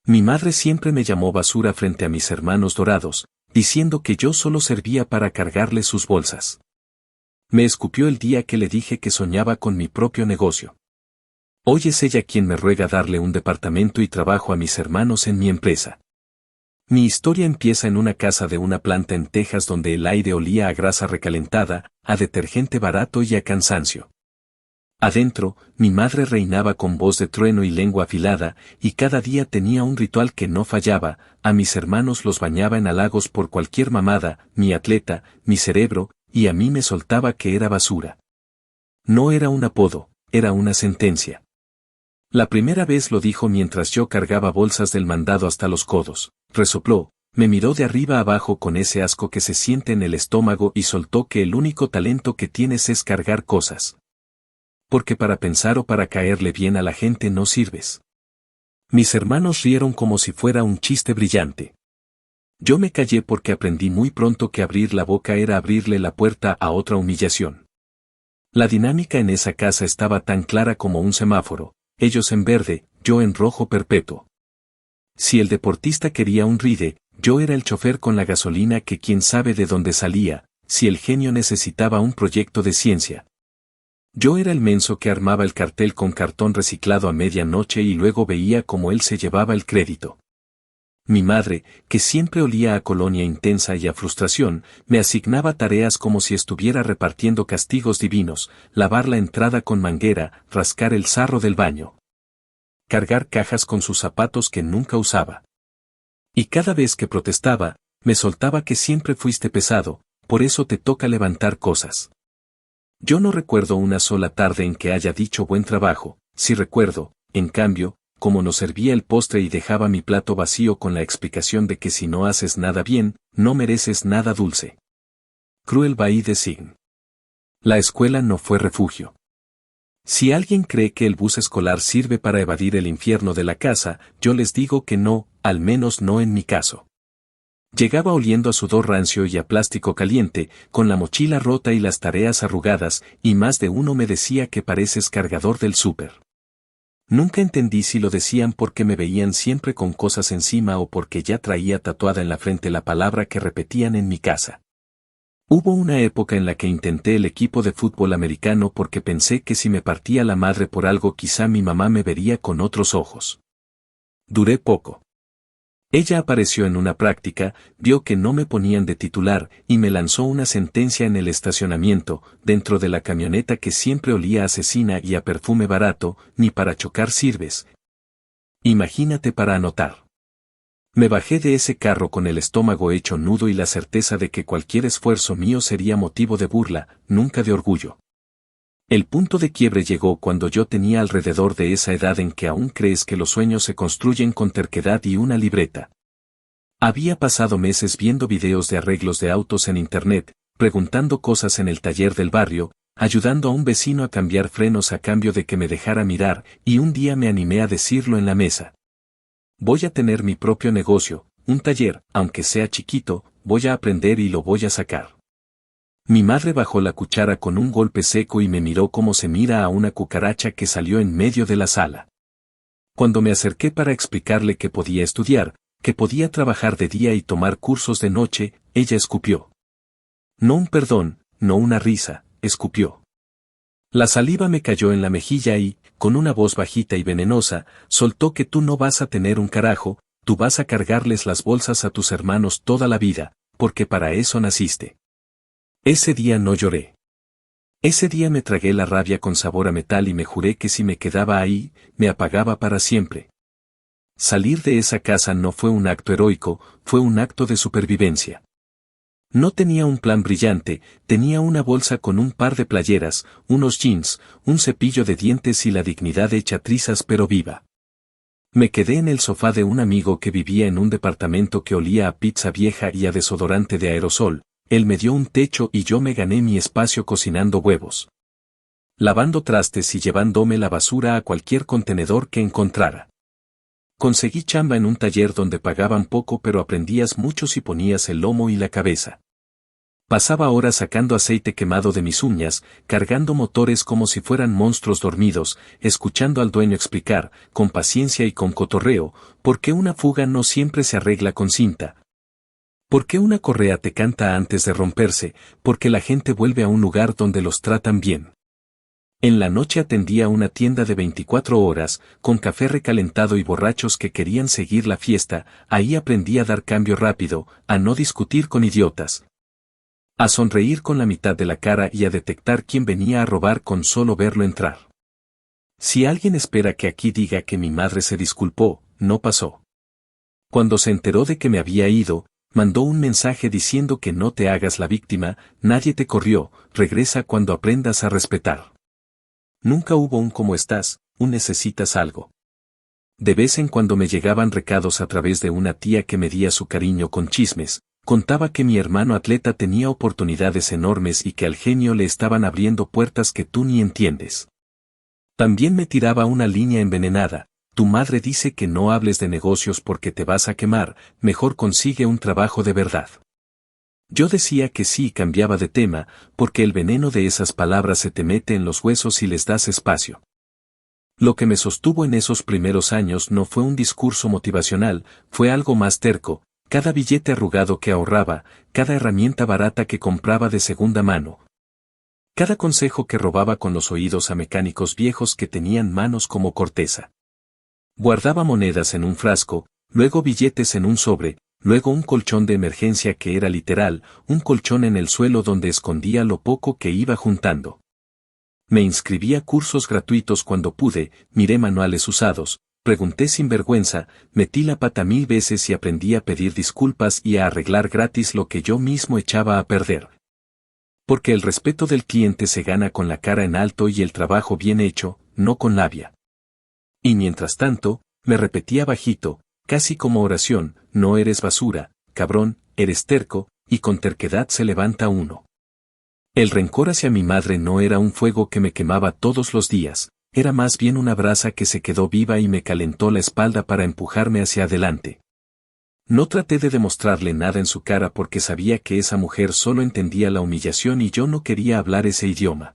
Mi madre siempre me llamó basura frente a mis hermanos dorados, diciendo que yo solo servía para cargarles sus bolsas. Me escupió el día que le dije que soñaba con mi propio negocio. Hoy es ella quien me ruega darle un departamento y trabajo a mis hermanos en mi empresa. Mi historia empieza en una casa de una planta en Texas donde el aire olía a grasa recalentada, a detergente barato y a cansancio. Adentro, mi madre reinaba con voz de trueno y lengua afilada, y cada día tenía un ritual que no fallaba: a mis hermanos los bañaba en halagos por cualquier mamada, mi atleta, mi cerebro, y a mí me soltaba que era basura. No era un apodo, era una sentencia. La primera vez lo dijo mientras yo cargaba bolsas del mandado hasta los codos. Resopló, me miró de arriba abajo con ese asco que se siente en el estómago y soltó que el único talento que tienes es cargar cosas. Porque para pensar o para caerle bien a la gente no sirves. Mis hermanos rieron como si fuera un chiste brillante. Yo me callé porque aprendí muy pronto que abrir la boca era abrirle la puerta a otra humillación. La dinámica en esa casa estaba tan clara como un semáforo, ellos en verde, yo en rojo perpetuo. Si el deportista quería un ride, yo era el chofer con la gasolina que quién sabe de dónde salía; si el genio necesitaba un proyecto de ciencia, yo era el menso que armaba el cartel con cartón reciclado a medianoche y luego veía cómo él se llevaba el crédito. Mi madre, que siempre olía a colonia intensa y a frustración, me asignaba tareas como si estuviera repartiendo castigos divinos: lavar la entrada con manguera, rascar el sarro del baño, cargar cajas con sus zapatos que nunca usaba. Y cada vez que protestaba, me soltaba que siempre fuiste pesado, por eso te toca levantar cosas. Yo no recuerdo una sola tarde en que haya dicho buen trabajo; sí recuerdo, en cambio, cómo nos servía el postre y dejaba mi plato vacío con la explicación de que si no haces nada bien, no mereces nada dulce. Cruel Baí de Sign. La escuela no fue refugio. Si alguien cree que el bus escolar sirve para evadir el infierno de la casa, yo les digo que no, al menos no en mi caso. Llegaba oliendo a sudor rancio y a plástico caliente, con la mochila rota y las tareas arrugadas, y más de uno me decía que pareces cargador del súper. Nunca entendí si lo decían porque me veían siempre con cosas encima o porque ya traía tatuada en la frente la palabra que repetían en mi casa. Hubo una época en la que intenté el equipo de fútbol americano porque pensé que si me partía la madre por algo quizá mi mamá me vería con otros ojos. Duré poco. Ella apareció en una práctica, vio que no me ponían de titular y me lanzó una sentencia en el estacionamiento, dentro de la camioneta que siempre olía a asesina y a perfume barato: ni para chocar sirves. Imagínate para anotar. Me bajé de ese carro con el estómago hecho nudo y la certeza de que cualquier esfuerzo mío sería motivo de burla, nunca de orgullo. El punto de quiebre llegó cuando yo tenía alrededor de esa edad en que aún crees que los sueños se construyen con terquedad y una libreta. Había pasado meses viendo videos de arreglos de autos en internet, preguntando cosas en el taller del barrio, ayudando a un vecino a cambiar frenos a cambio de que me dejara mirar, y un día me animé a decirlo en la mesa. Voy a tener mi propio negocio, un taller, aunque sea chiquito, voy a aprender y lo voy a sacar. Mi madre bajó la cuchara con un golpe seco y me miró como se mira a una cucaracha que salió en medio de la sala. Cuando me acerqué para explicarle que podía estudiar, que podía trabajar de día y tomar cursos de noche, ella escupió. No un perdón, no una risa, escupió. La saliva me cayó en la mejilla y, con una voz bajita y venenosa, soltó que tú no vas a tener un carajo, tú vas a cargarles las bolsas a tus hermanos toda la vida, porque para eso naciste. Ese día no lloré. Ese día me tragué la rabia con sabor a metal y me juré que si me quedaba ahí, me apagaba para siempre. Salir de esa casa no fue un acto heroico, fue un acto de supervivencia. No tenía un plan brillante, tenía una bolsa con un par de playeras, unos jeans, un cepillo de dientes y la dignidad hecha trizas pero viva. Me quedé en el sofá de un amigo que vivía en un departamento que olía a pizza vieja y a desodorante de aerosol. Él me dio un techo y yo me gané mi espacio cocinando huevos, lavando trastes y llevándome la basura a cualquier contenedor que encontrara. Conseguí chamba en un taller donde pagaban poco pero aprendías mucho si ponías el lomo y la cabeza. Pasaba horas sacando aceite quemado de mis uñas, cargando motores como si fueran monstruos dormidos, escuchando al dueño explicar, con paciencia y con cotorreo, por qué una fuga no siempre se arregla con cinta. ¿Por qué una correa te canta antes de romperse? Porque la gente vuelve a un lugar donde los tratan bien. En la noche atendía una tienda de 24 horas, con café recalentado y borrachos que querían seguir la fiesta. Ahí aprendí a dar cambio rápido, a no discutir con idiotas, a sonreír con la mitad de la cara y a detectar quién venía a robar con solo verlo entrar. Si alguien espera que aquí diga que mi madre se disculpó, no pasó. Cuando se enteró de que me había ido, mandó un mensaje diciendo que no te hagas la víctima, nadie te corrió, regresa cuando aprendas a respetar. Nunca hubo un ¿cómo estás?, un necesitas algo. De vez en cuando me llegaban recados a través de una tía que medía su cariño con chismes, contaba que mi hermano atleta tenía oportunidades enormes y que al genio le estaban abriendo puertas que tú ni entiendes. También me tiraba una línea envenenada: tu madre dice que no hables de negocios porque te vas a quemar, mejor consigue un trabajo de verdad. Yo decía que sí y cambiaba de tema, porque el veneno de esas palabras se te mete en los huesos si les das espacio. Lo que me sostuvo en esos primeros años no fue un discurso motivacional, fue algo más terco: cada billete arrugado que ahorraba, cada herramienta barata que compraba de segunda mano, cada consejo que robaba con los oídos a mecánicos viejos que tenían manos como corteza. Guardaba monedas en un frasco, luego billetes en un sobre, luego un colchón de emergencia que era literal, un colchón en el suelo donde escondía lo poco que iba juntando. Me inscribí a cursos gratuitos cuando pude, miré manuales usados, pregunté sin vergüenza, metí la pata 1000 veces y aprendí a pedir disculpas y a arreglar gratis lo que yo mismo echaba a perder. Porque el respeto del cliente se gana con la cara en alto y el trabajo bien hecho, no con labia. Y mientras tanto, me repetía bajito, casi como oración: no eres basura, cabrón, eres terco, y con terquedad se levanta uno. El rencor hacia mi madre no era un fuego que me quemaba todos los días, era más bien una brasa que se quedó viva y me calentó la espalda para empujarme hacia adelante. No traté de demostrarle nada en su cara porque sabía que esa mujer solo entendía la humillación y yo no quería hablar ese idioma.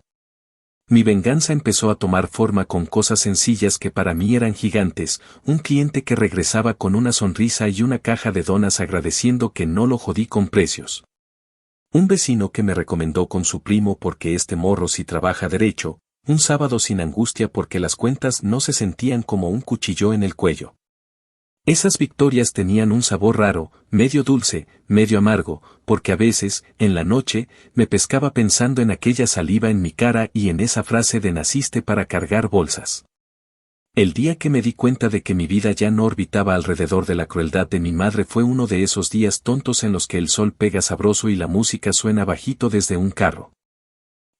Mi venganza empezó a tomar forma con cosas sencillas que para mí eran gigantes: un cliente que regresaba con una sonrisa y una caja de donas agradeciendo que no lo jodí con precios. Un vecino que me recomendó con su primo porque este morro sí trabaja derecho, un sábado sin angustia porque las cuentas no se sentían como un cuchillo en el cuello. Esas victorias tenían un sabor raro, medio dulce, medio amargo, porque a veces, en la noche, me pescaba pensando en aquella saliva en mi cara y en esa frase de naciste para cargar bolsas. El día que me di cuenta de que mi vida ya no orbitaba alrededor de la crueldad de mi madre fue uno de esos días tontos en los que el sol pega sabroso y la música suena bajito desde un carro.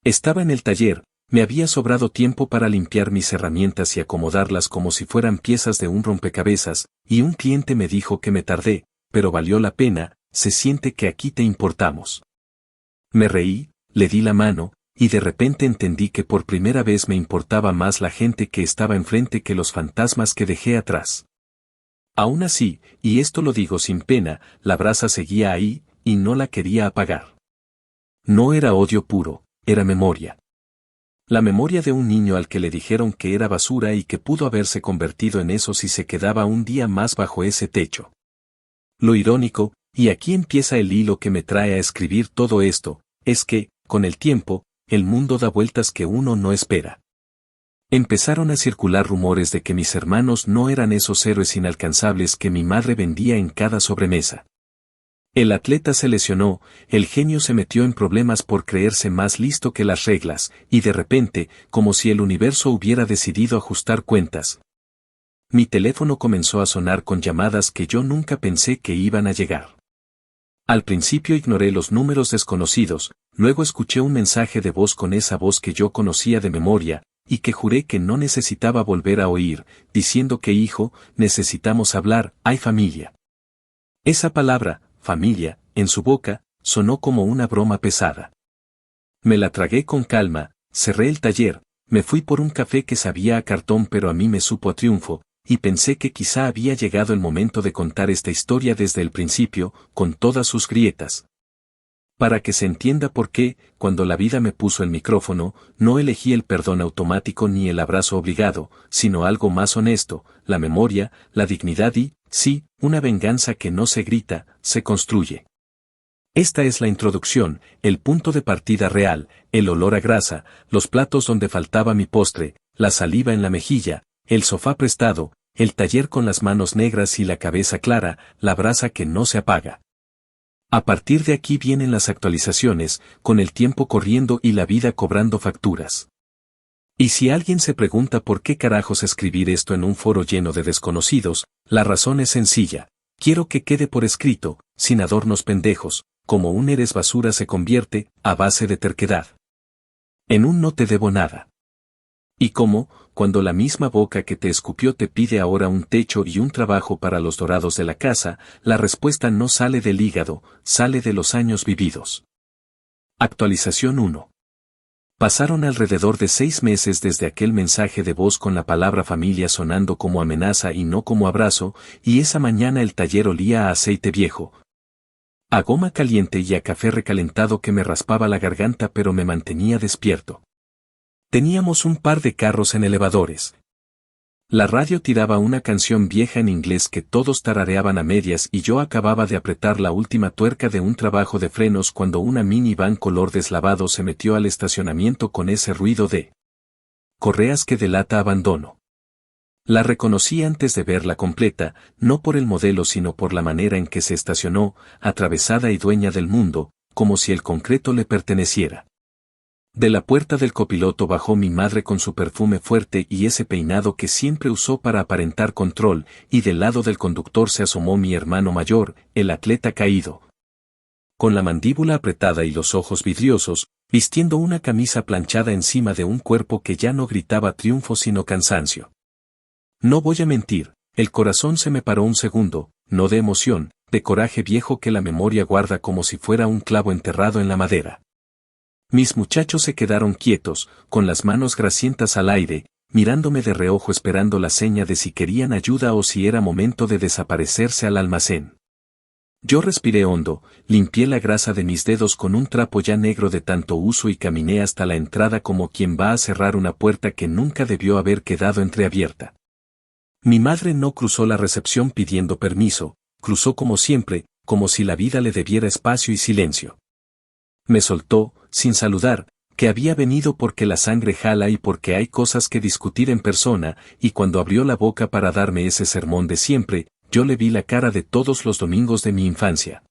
Estaba en el taller, me había sobrado tiempo para limpiar mis herramientas y acomodarlas como si fueran piezas de un rompecabezas, y un cliente me dijo que me tardé, pero valió la pena: se siente que aquí te importamos. Me reí, le di la mano, y de repente entendí que por primera vez me importaba más la gente que estaba enfrente que los fantasmas que dejé atrás. Aún así, y esto lo digo sin pena, la brasa seguía ahí, y no la quería apagar. No era odio puro, era memoria. La memoria de un niño al que le dijeron que era basura y que pudo haberse convertido en eso si se quedaba un día más bajo ese techo. Lo irónico, y aquí empieza el hilo que me trae a escribir todo esto, es que, con el tiempo, el mundo da vueltas que uno no espera. Empezaron a circular rumores de que mis hermanos no eran esos héroes inalcanzables que mi madre vendía en cada sobremesa. El atleta se lesionó, el genio se metió en problemas por creerse más listo que las reglas, y de repente, como si el universo hubiera decidido ajustar cuentas, mi teléfono comenzó a sonar con llamadas que yo nunca pensé que iban a llegar. Al principio ignoré los números desconocidos, luego escuché un mensaje de voz con esa voz que yo conocía de memoria, y que juré que no necesitaba volver a oír, diciendo que hijo, necesitamos hablar, hay familia. Esa palabra, familia, en su boca, sonó como una broma pesada. Me la tragué con calma, cerré el taller, me fui por un café que sabía a cartón pero a mí me supo a triunfo, y pensé que quizá había llegado el momento de contar esta historia desde el principio, con todas sus grietas. Para que se entienda por qué, cuando la vida me puso el micrófono, no elegí el perdón automático ni el abrazo obligado, sino algo más honesto, la memoria, la dignidad y, sí, una venganza que no se grita, se construye. Esta es la introducción, el punto de partida real, el olor a grasa, los platos donde faltaba mi postre, la saliva en la mejilla, el sofá prestado, el taller con las manos negras y la cabeza clara, la brasa que no se apaga. A partir de aquí vienen las actualizaciones, con el tiempo corriendo y la vida cobrando facturas. Y si alguien se pregunta por qué carajos escribir esto en un foro lleno de desconocidos, la razón es sencilla. Quiero que quede por escrito, sin adornos pendejos, como un eres basura se convierte, a base de terquedad. En un no te debo nada. Y como, cuando la misma boca que te escupió te pide ahora un techo y un trabajo para los dorados de la casa, la respuesta no sale del hígado, sale de los años vividos. Actualización 1. Pasaron alrededor de 6 meses desde aquel mensaje de voz con la palabra familia sonando como amenaza y no como abrazo, y esa mañana el taller olía a aceite viejo, a goma caliente y a café recalentado que me raspaba la garganta pero me mantenía despierto. Teníamos un par de carros en elevadores. La radio tiraba una canción vieja en inglés que todos tarareaban a medias y yo acababa de apretar la última tuerca de un trabajo de frenos cuando una minivan color deslavado se metió al estacionamiento con ese ruido de correas que delata abandono. La reconocí antes de verla completa, no por el modelo sino por la manera en que se estacionó, atravesada y dueña del mundo, como si el concreto le perteneciera. De la puerta del copiloto bajó mi madre con su perfume fuerte y ese peinado que siempre usó para aparentar control, y del lado del conductor se asomó mi hermano mayor, el atleta caído. Con la mandíbula apretada y los ojos vidriosos, vistiendo una camisa planchada encima de un cuerpo que ya no gritaba triunfo sino cansancio. No voy a mentir, el corazón se me paró un segundo, no de emoción, de coraje viejo que la memoria guarda como si fuera un clavo enterrado en la madera. Mis muchachos se quedaron quietos, con las manos grasientas al aire, mirándome de reojo esperando la seña de si querían ayuda o si era momento de desaparecerse al almacén. Yo respiré hondo, limpié la grasa de mis dedos con un trapo ya negro de tanto uso y caminé hasta la entrada como quien va a cerrar una puerta que nunca debió haber quedado entreabierta. Mi madre no cruzó la recepción pidiendo permiso, cruzó como siempre, como si la vida le debiera espacio y silencio. Me soltó, sin saludar, que había venido porque la sangre jala y porque hay cosas que discutir en persona, y cuando abrió la boca para darme ese sermón de siempre, yo le vi la cara de todos los domingos de mi infancia.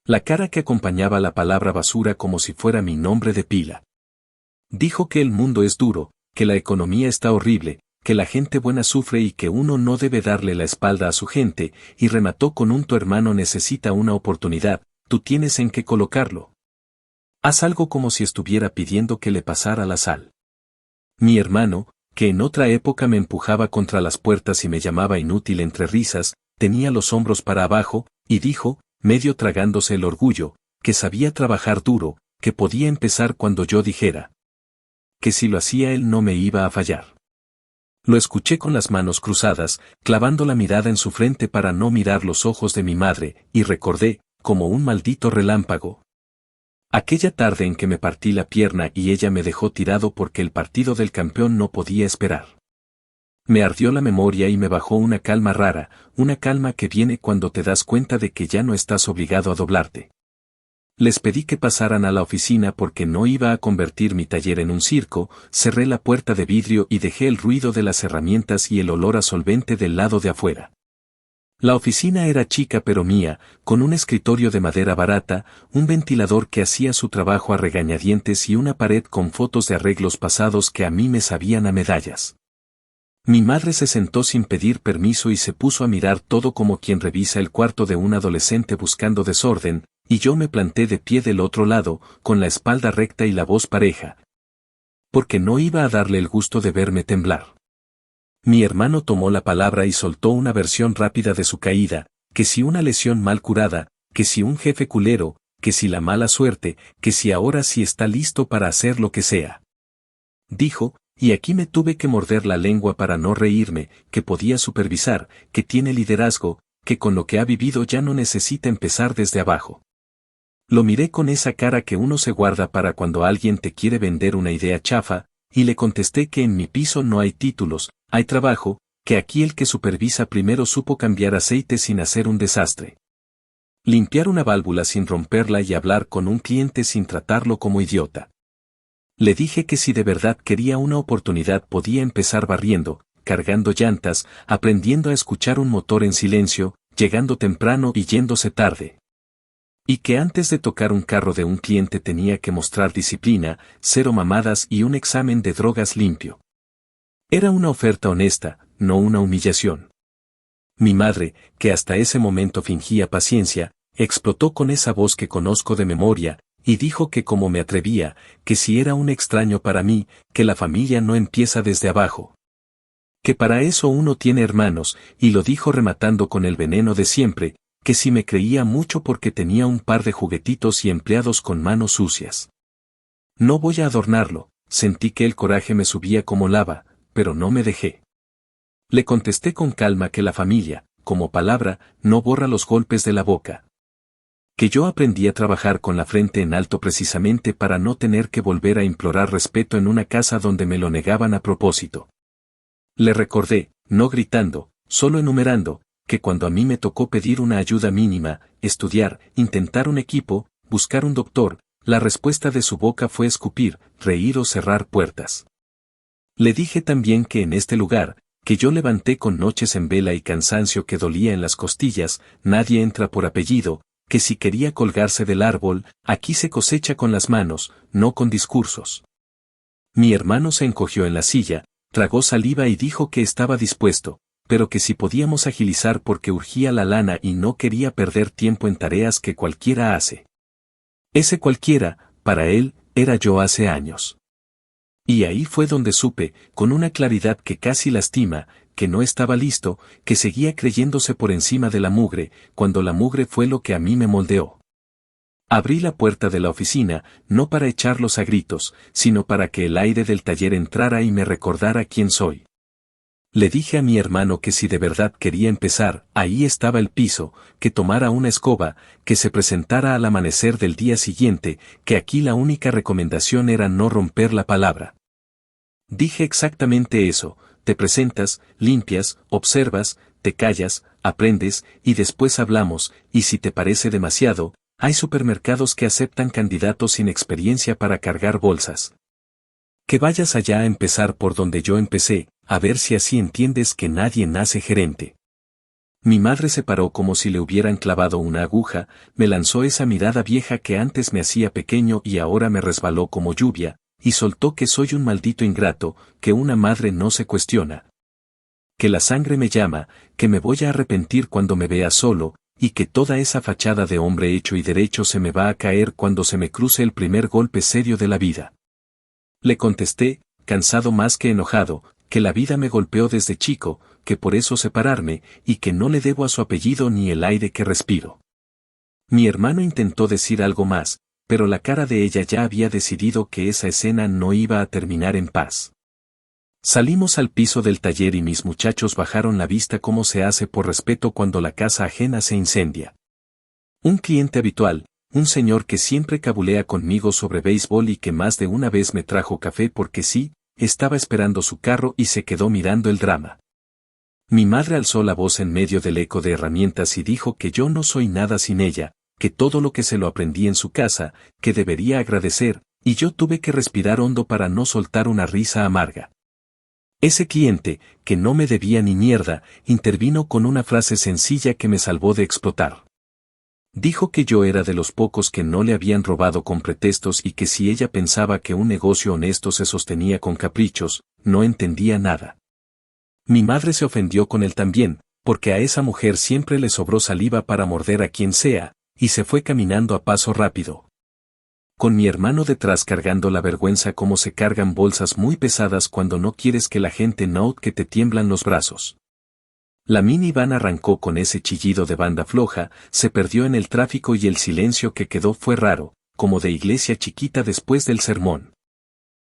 La cara que acompañaba la palabra basura como si fuera mi nombre de pila. Dijo que el mundo es duro, que la economía está horrible, que la gente buena sufre y que uno no debe darle la espalda a su gente, y remató con un tu hermano necesita una oportunidad, tú tienes en qué colocarlo. Haz algo como si estuviera pidiendo que le pasara la sal. Mi hermano, que en otra época me empujaba contra las puertas y me llamaba inútil entre risas, tenía los hombros para abajo, y dijo, medio tragándose el orgullo, que sabía trabajar duro, que podía empezar cuando yo dijera. Que si lo hacía él no me iba a fallar. Lo escuché con las manos cruzadas, clavando la mirada en su frente para no mirar los ojos de mi madre, y recordé, como un maldito relámpago, aquella tarde en que me partí la pierna y ella me dejó tirado porque el partido del campeón no podía esperar. Me ardió la memoria y me bajó una calma rara, una calma que viene cuando te das cuenta de que ya no estás obligado a doblarte. Les pedí que pasaran a la oficina porque no iba a convertir mi taller en un circo, cerré la puerta de vidrio y dejé el ruido de las herramientas y el olor a solvente del lado de afuera. La oficina era chica pero mía, con un escritorio de madera barata, un ventilador que hacía su trabajo a regañadientes y una pared con fotos de arreglos pasados que a mí me sabían a medallas. Mi madre se sentó sin pedir permiso y se puso a mirar todo como quien revisa el cuarto de un adolescente buscando desorden, y yo me planté de pie del otro lado, con la espalda recta y la voz pareja. Porque no iba a darle el gusto de verme temblar. Mi hermano tomó la palabra y soltó una versión rápida de su caída, que si una lesión mal curada, que si un jefe culero, que si la mala suerte, que si ahora sí está listo para hacer lo que sea. Dijo, y aquí me tuve que morder la lengua para no reírme, que podía supervisar, que tiene liderazgo, que con lo que ha vivido ya no necesita empezar desde abajo. Lo miré con esa cara que uno se guarda para cuando alguien te quiere vender una idea chafa, y le contesté que en mi piso no hay títulos, hay trabajo, que aquí el que supervisa primero supo cambiar aceite sin hacer un desastre. Limpiar una válvula sin romperla y hablar con un cliente sin tratarlo como idiota. Le dije que si de verdad quería una oportunidad podía empezar barriendo, cargando llantas, aprendiendo a escuchar un motor en silencio, llegando temprano y yéndose tarde. Y que antes de tocar un carro de un cliente tenía que mostrar disciplina, 0 mamadas y un examen de drogas limpio. Era una oferta honesta, no una humillación. Mi madre, que hasta ese momento fingía paciencia, explotó con esa voz que conozco de memoria, y dijo que como me atrevía, que si era un extraño para mí, que la familia no empieza desde abajo. Que para eso uno tiene hermanos, y lo dijo rematando con el veneno de siempre, que si me creía mucho porque tenía un par de juguetitos y empleados con manos sucias. No voy a adornarlo, sentí que el coraje me subía como lava, pero no me dejé. Le contesté con calma que la familia, como palabra, no borra los golpes de la boca. Que yo aprendí a trabajar con la frente en alto precisamente para no tener que volver a implorar respeto en una casa donde me lo negaban a propósito. Le recordé, no gritando, solo enumerando, que cuando a mí me tocó pedir una ayuda mínima, estudiar, intentar un equipo, buscar un doctor, la respuesta de su boca fue escupir, reír o cerrar puertas. Le dije también que en este lugar, que yo levanté con noches en vela y cansancio que dolía en las costillas, nadie entra por apellido, que si quería colgarse del árbol, aquí se cosecha con las manos, no con discursos. Mi hermano se encogió en la silla, tragó saliva y dijo que estaba dispuesto, pero que si podíamos agilizar porque urgía la lana y no quería perder tiempo en tareas que cualquiera hace. Ese cualquiera, para él, era yo hace años. Y ahí fue donde supe, con una claridad que casi lastima, que no estaba listo, que seguía creyéndose por encima de la mugre, cuando la mugre fue lo que a mí me moldeó. Abrí la puerta de la oficina, no para echarlos a gritos, sino para que el aire del taller entrara y me recordara quién soy. Le dije a mi hermano que si de verdad quería empezar, ahí estaba el piso, que tomara una escoba, que se presentara al amanecer del día siguiente, que aquí la única recomendación era no romper la palabra. Dije exactamente eso, te presentas, limpias, observas, te callas, aprendes, y después hablamos, y si te parece demasiado, hay supermercados que aceptan candidatos sin experiencia para cargar bolsas. Que vayas allá a empezar por donde yo empecé, a ver si así entiendes que nadie nace gerente. Mi madre se paró como si le hubieran clavado una aguja, me lanzó esa mirada vieja que antes me hacía pequeño y ahora me resbaló como lluvia, y soltó que soy un maldito ingrato, que una madre no se cuestiona. Que la sangre me llama, que me voy a arrepentir cuando me vea solo, y que toda esa fachada de hombre hecho y derecho se me va a caer cuando se me cruce el primer golpe serio de la vida. Le contesté, cansado más que enojado, que la vida me golpeó desde chico, que por eso separarme, y que no le debo a su apellido ni el aire que respiro. Mi hermano intentó decir algo más, pero la cara de ella ya había decidido que esa escena no iba a terminar en paz. Salimos al piso del taller y mis muchachos bajaron la vista como se hace por respeto cuando la casa ajena se incendia. Un cliente habitual, un señor que siempre cabulea conmigo sobre béisbol y que más de una vez me trajo café porque sí, estaba esperando su carro y se quedó mirando el drama. Mi madre alzó la voz en medio del eco de herramientas y dijo que yo no soy nada sin ella, que todo lo que se lo aprendí en su casa, que debería agradecer, y yo tuve que respirar hondo para no soltar una risa amarga. Ese cliente, que no me debía ni mierda, intervino con una frase sencilla que me salvó de explotar. Dijo que yo era de los pocos que no le habían robado con pretextos y que si ella pensaba que un negocio honesto se sostenía con caprichos, no entendía nada. Mi madre se ofendió con él también, porque a esa mujer siempre le sobró saliva para morder a quien sea, y se fue caminando a paso rápido. Con mi hermano detrás cargando la vergüenza como se cargan bolsas muy pesadas cuando no quieres que la gente note que te tiemblan los brazos. La minivan arrancó con ese chillido de banda floja, se perdió en el tráfico y el silencio que quedó fue raro, como de iglesia chiquita después del sermón.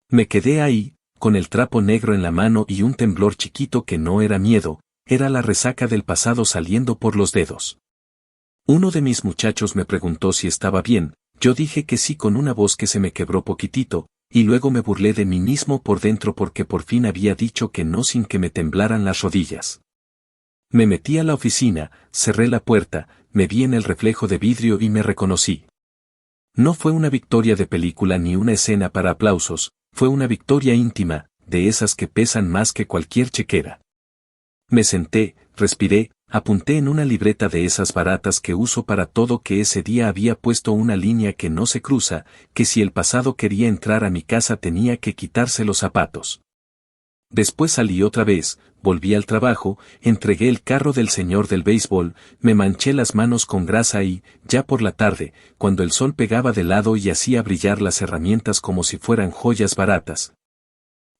Me quedé ahí, con el trapo negro en la mano y un temblor chiquito que no era miedo, era la resaca del pasado saliendo por los dedos. Uno de mis muchachos me preguntó si estaba bien, Yo dije que sí con una voz que se me quebró poquitito, y luego me burlé de mí mismo por dentro porque por fin había dicho que no sin que me temblaran las rodillas. Me metí a la oficina, cerré la puerta, me vi en el reflejo de vidrio y me reconocí. No fue una victoria de película ni una escena para aplausos, fue una victoria íntima, de esas que pesan más que cualquier chequera. Me senté, respiré, apunté en una libreta de esas baratas que uso para todo que ese día había puesto una línea que no se cruza, que si el pasado quería entrar a mi casa tenía que quitarse los zapatos. Después salí otra vez, volví al trabajo, entregué el carro del señor del béisbol, me manché las manos con grasa y, ya por la tarde, cuando el sol pegaba de lado y hacía brillar las herramientas como si fueran joyas baratas,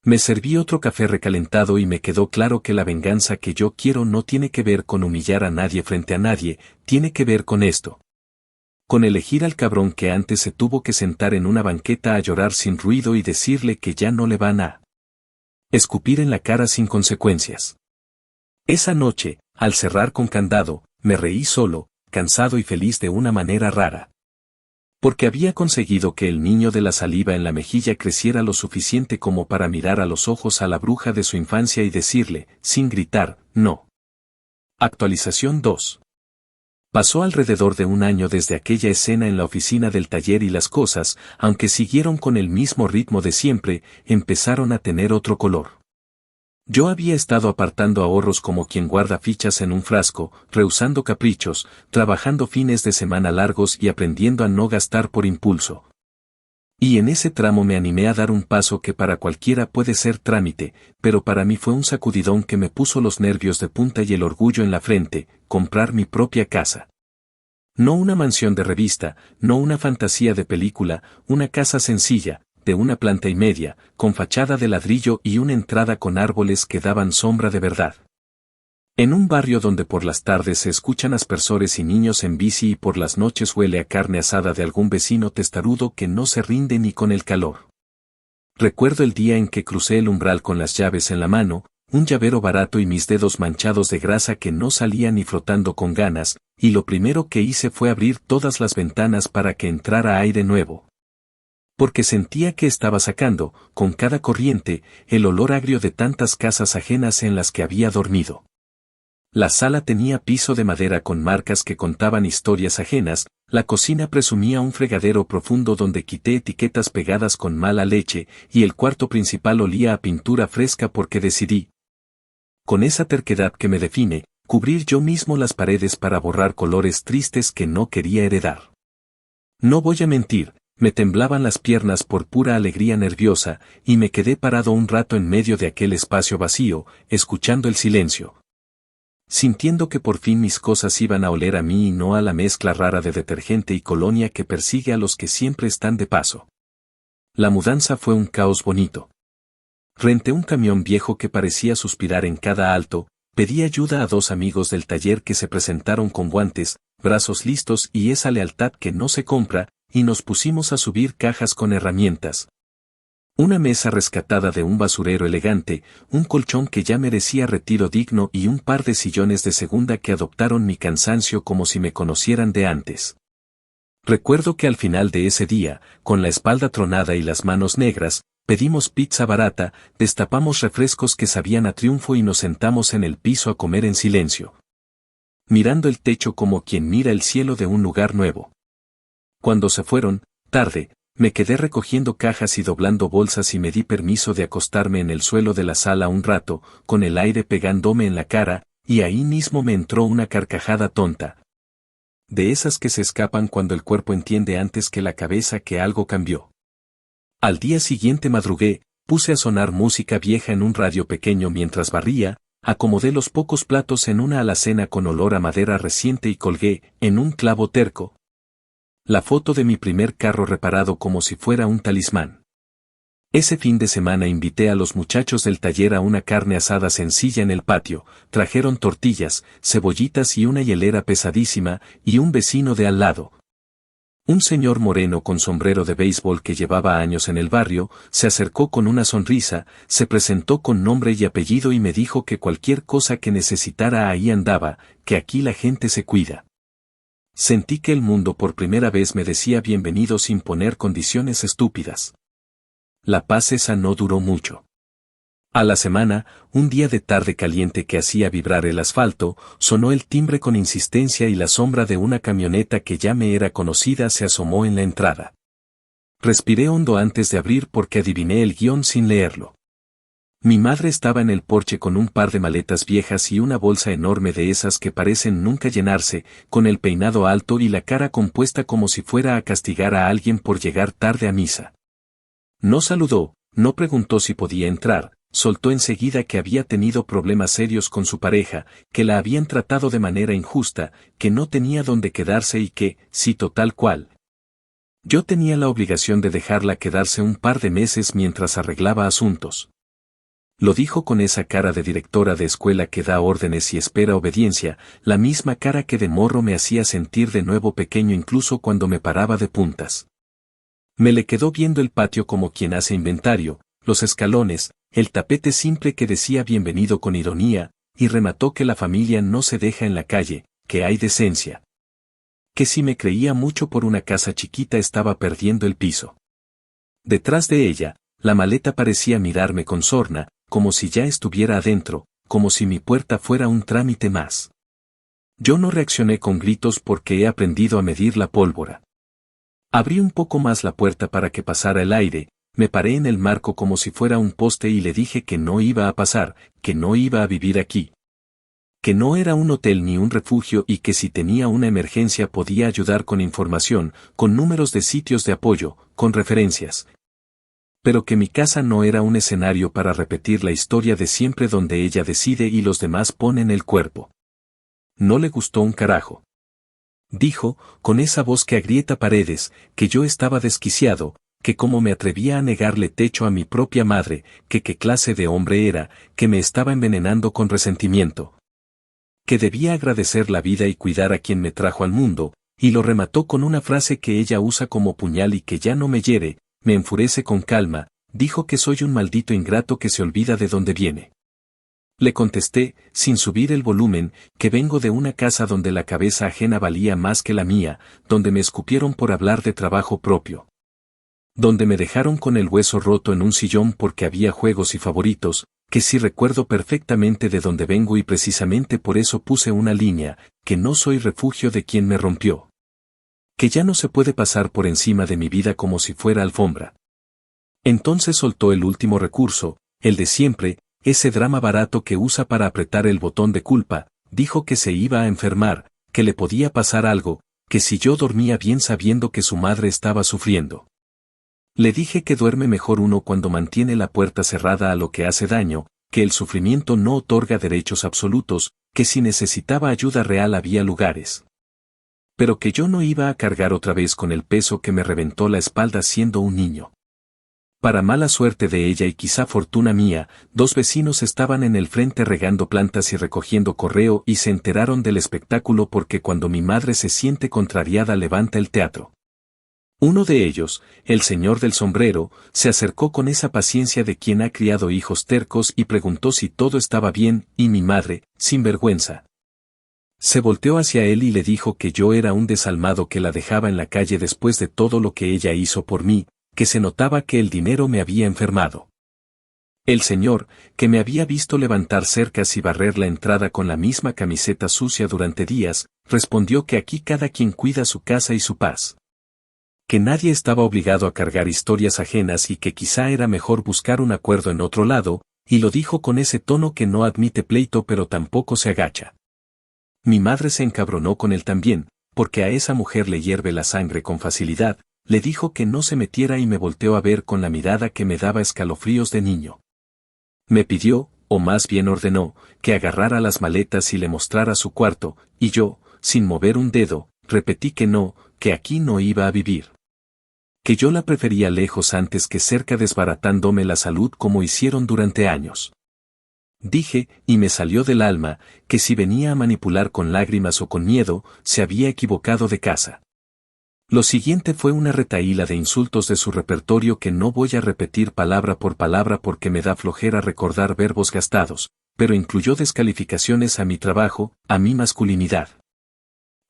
me serví otro café recalentado y me quedó claro que la venganza que yo quiero no tiene que ver con humillar a nadie frente a nadie, tiene que ver con esto. Con elegir al cabrón que antes se tuvo que sentar en una banqueta a llorar sin ruido y decirle que ya no le van a escupir en la cara sin consecuencias. Esa noche, al cerrar con candado, me reí solo, cansado y feliz de una manera rara. Porque había conseguido que el niño de la saliva en la mejilla creciera lo suficiente como para mirar a los ojos a la bruja de su infancia y decirle, sin gritar, no. Actualización 2. Pasó alrededor de un año desde aquella escena en la oficina del taller y las cosas, aunque siguieron con el mismo ritmo de siempre, empezaron a tener otro color. Yo había estado apartando ahorros como quien guarda fichas en un frasco, rehusando caprichos, trabajando fines de semana largos y aprendiendo a no gastar por impulso. Y en ese tramo me animé a dar un paso que para cualquiera puede ser trámite, pero para mí fue un sacudidón que me puso los nervios de punta y el orgullo en la frente, comprar mi propia casa. No una mansión de revista, no una fantasía de película, una casa sencilla, de una planta y media, con fachada de ladrillo y una entrada con árboles que daban sombra de verdad. En un barrio donde por las tardes se escuchan aspersores y niños en bici y por las noches huele a carne asada de algún vecino testarudo que no se rinde ni con el calor. Recuerdo el día en que crucé el umbral con las llaves en la mano, un llavero barato y mis dedos manchados de grasa que no salían ni flotando con ganas, y lo primero que hice fue abrir todas las ventanas para que entrara aire nuevo. Porque sentía que estaba sacando, con cada corriente, el olor agrio de tantas casas ajenas en las que había dormido. La sala tenía piso de madera con marcas que contaban historias ajenas, la cocina presumía un fregadero profundo donde quité etiquetas pegadas con mala leche, y el cuarto principal olía a pintura fresca porque decidí, con esa terquedad que me define, cubrir yo mismo las paredes para borrar colores tristes que no quería heredar. No voy a mentir, me temblaban las piernas por pura alegría nerviosa, y me quedé parado un rato en medio de aquel espacio vacío, escuchando el silencio. Sintiendo que por fin mis cosas iban a oler a mí y no a la mezcla rara de detergente y colonia que persigue a los que siempre están de paso. La mudanza fue un caos bonito. Renté un camión viejo que parecía suspirar en cada alto, pedí ayuda a 2 amigos del taller que se presentaron con guantes, brazos listos y esa lealtad que no se compra, y nos pusimos a subir cajas con herramientas. Una mesa rescatada de un basurero elegante, un colchón que ya merecía retiro digno y un par de sillones de segunda que adoptaron mi cansancio como si me conocieran de antes. Recuerdo que al final de ese día, con la espalda tronada y las manos negras, pedimos pizza barata, destapamos refrescos que sabían a triunfo y nos sentamos en el piso a comer en silencio, mirando el techo como quien mira el cielo de un lugar nuevo. Cuando se fueron, tarde, me quedé recogiendo cajas y doblando bolsas y me di permiso de acostarme en el suelo de la sala un rato, con el aire pegándome en la cara, y ahí mismo me entró una carcajada tonta. De esas que se escapan cuando el cuerpo entiende antes que la cabeza que algo cambió. Al día siguiente madrugué, puse a sonar música vieja en un radio pequeño mientras barría, acomodé los pocos platos en una alacena con olor a madera reciente y colgué, en un clavo terco, la foto de mi primer carro reparado como si fuera un talismán. Ese fin de semana invité a los muchachos del taller a una carne asada sencilla en el patio, trajeron tortillas, cebollitas y una hielera pesadísima, y un vecino de al lado. Un señor moreno con sombrero de béisbol que llevaba años en el barrio, se acercó con una sonrisa, se presentó con nombre y apellido y me dijo que cualquier cosa que necesitara ahí andaba, que aquí la gente se cuida. Sentí que el mundo por primera vez me decía bienvenido sin poner condiciones estúpidas. La paz esa no duró mucho. A la semana, un día de tarde caliente que hacía vibrar el asfalto, sonó el timbre con insistencia y la sombra de una camioneta que ya me era conocida se asomó en la entrada. Respiré hondo antes de abrir porque adiviné el guión sin leerlo. Mi madre estaba en el porche con un par de maletas viejas y una bolsa enorme de esas que parecen nunca llenarse, con el peinado alto y la cara compuesta como si fuera a castigar a alguien por llegar tarde a misa. No saludó, no preguntó si podía entrar, soltó enseguida que había tenido problemas serios con su pareja, que la habían tratado de manera injusta, que no tenía dónde quedarse y que, cito tal cual. Yo tenía la obligación de dejarla quedarse un par de meses mientras arreglaba asuntos. Lo dijo con esa cara de directora de escuela que da órdenes y espera obediencia, la misma cara que de morro me hacía sentir de nuevo pequeño incluso cuando me paraba de puntas. Me le quedó viendo el patio como quien hace inventario, los escalones, el tapete simple que decía bienvenido con ironía, y remató que la familia no se deja en la calle, que hay decencia. Que si me creía mucho por una casa chiquita estaba perdiendo el piso. Detrás de ella, la maleta parecía mirarme con sorna, como si ya estuviera adentro, como si mi puerta fuera un trámite más. Yo no reaccioné con gritos porque he aprendido a medir la pólvora. Abrí un poco más la puerta para que pasara el aire, me paré en el marco como si fuera un poste y le dije que no iba a pasar, que no iba a vivir aquí. Que no era un hotel ni un refugio y que si tenía una emergencia podía ayudar con información, con números de sitios de apoyo, con referencias. Pero que mi casa no era un escenario para repetir la historia de siempre donde ella decide y los demás ponen el cuerpo. No le gustó un carajo. Dijo, con esa voz que agrieta paredes, que yo estaba desquiciado, que cómo me atrevía a negarle techo a mi propia madre, que qué clase de hombre era, que me estaba envenenando con resentimiento. Que debía agradecer la vida y cuidar a quien me trajo al mundo, y lo remató con una frase que ella usa como puñal y que ya no me hiere, me enfurece con calma, dijo que soy un maldito ingrato que se olvida de dónde viene. Le contesté, sin subir el volumen, que vengo de una casa donde la cabeza ajena valía más que la mía, donde me escupieron por hablar de trabajo propio. Donde me dejaron con el hueso roto en un sillón porque había juegos y favoritos, que sí recuerdo perfectamente de dónde vengo y precisamente por eso puse una línea, que no soy refugio de quien me rompió. Que ya no se puede pasar por encima de mi vida como si fuera alfombra. Entonces soltó el último recurso, el de siempre, ese drama barato que usa para apretar el botón de culpa, dijo que se iba a enfermar, que le podía pasar algo, que si yo dormía bien sabiendo que su madre estaba sufriendo. Le dije que duerme mejor uno cuando mantiene la puerta cerrada a lo que hace daño, que el sufrimiento no otorga derechos absolutos, que si necesitaba ayuda real había lugares. Pero que yo no iba a cargar otra vez con el peso que me reventó la espalda siendo un niño. Para mala suerte de ella y quizá fortuna mía, 2 vecinos estaban en el frente regando plantas y recogiendo correo y se enteraron del espectáculo porque cuando mi madre se siente contrariada levanta el teatro. Uno de ellos, el señor del sombrero, se acercó con esa paciencia de quien ha criado hijos tercos y preguntó si todo estaba bien, y mi madre, sin vergüenza, se volteó hacia él y le dijo que yo era un desalmado que la dejaba en la calle después de todo lo que ella hizo por mí, que se notaba que el dinero me había enfermado. El señor, que me había visto levantar cercas y barrer la entrada con la misma camiseta sucia durante días, respondió que aquí cada quien cuida su casa y su paz. Que nadie estaba obligado a cargar historias ajenas y que quizá era mejor buscar un acuerdo en otro lado, y lo dijo con ese tono que no admite pleito pero tampoco se agacha. Mi madre se encabronó con él también, porque a esa mujer le hierve la sangre con facilidad, le dijo que no se metiera y me volteó a ver con la mirada que me daba escalofríos de niño. Me pidió, o más bien ordenó, que agarrara las maletas y le mostrara su cuarto, y yo, sin mover un dedo, repetí que no, que aquí no iba a vivir. Que yo la prefería lejos antes que cerca desbaratándome la salud como hicieron durante años. Dije, y me salió del alma, que si venía a manipular con lágrimas o con miedo, se había equivocado de casa. Lo siguiente fue una retahíla de insultos de su repertorio que no voy a repetir palabra por palabra porque me da flojera recordar verbos gastados, pero incluyó descalificaciones a mi trabajo, a mi masculinidad.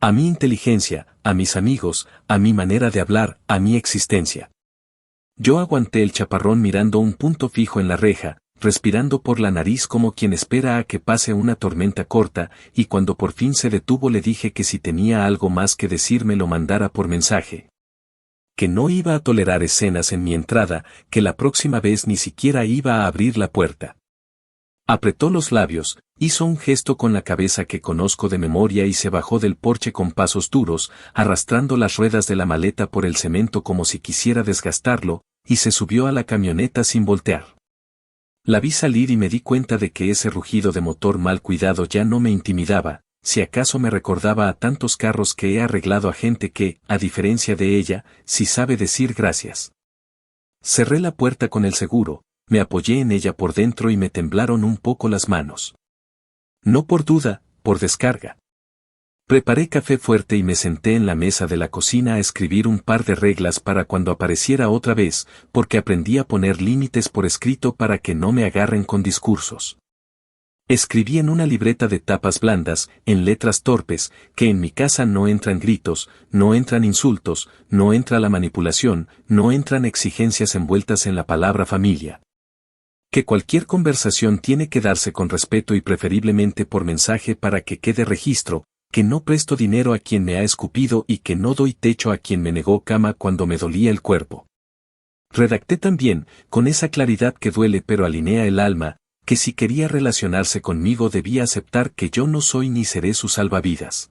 A mi inteligencia, a mis amigos, a mi manera de hablar, a mi existencia. Yo aguanté el chaparrón mirando un punto fijo en la reja, respirando por la nariz como quien espera a que pase una tormenta corta, y cuando por fin se detuvo le dije que si tenía algo más que decirme lo mandara por mensaje. Que no iba a tolerar escenas en mi entrada, que la próxima vez ni siquiera iba a abrir la puerta. Apretó los labios, hizo un gesto con la cabeza que conozco de memoria y se bajó del porche con pasos duros, arrastrando las ruedas de la maleta por el cemento como si quisiera desgastarlo, y se subió a la camioneta sin voltear. La vi salir y me di cuenta de que ese rugido de motor mal cuidado ya no me intimidaba, si acaso me recordaba a tantos carros que he arreglado a gente que, a diferencia de ella, sí sabe decir gracias. Cerré la puerta con el seguro, me apoyé en ella por dentro y me temblaron un poco las manos. No por duda, por descarga. Preparé café fuerte y me senté en la mesa de la cocina a escribir un par de reglas para cuando apareciera otra vez, porque aprendí a poner límites por escrito para que no me agarren con discursos. Escribí en una libreta de tapas blandas, en letras torpes, que en mi casa no entran gritos, no entran insultos, no entra la manipulación, no entran exigencias envueltas en la palabra familia. Que cualquier conversación tiene que darse con respeto y preferiblemente por mensaje para que quede registro, que no presto dinero a quien me ha escupido y que no doy techo a quien me negó cama cuando me dolía el cuerpo. Redacté también, con esa claridad que duele pero alinea el alma, que si quería relacionarse conmigo debía aceptar que yo no soy ni seré su salvavidas.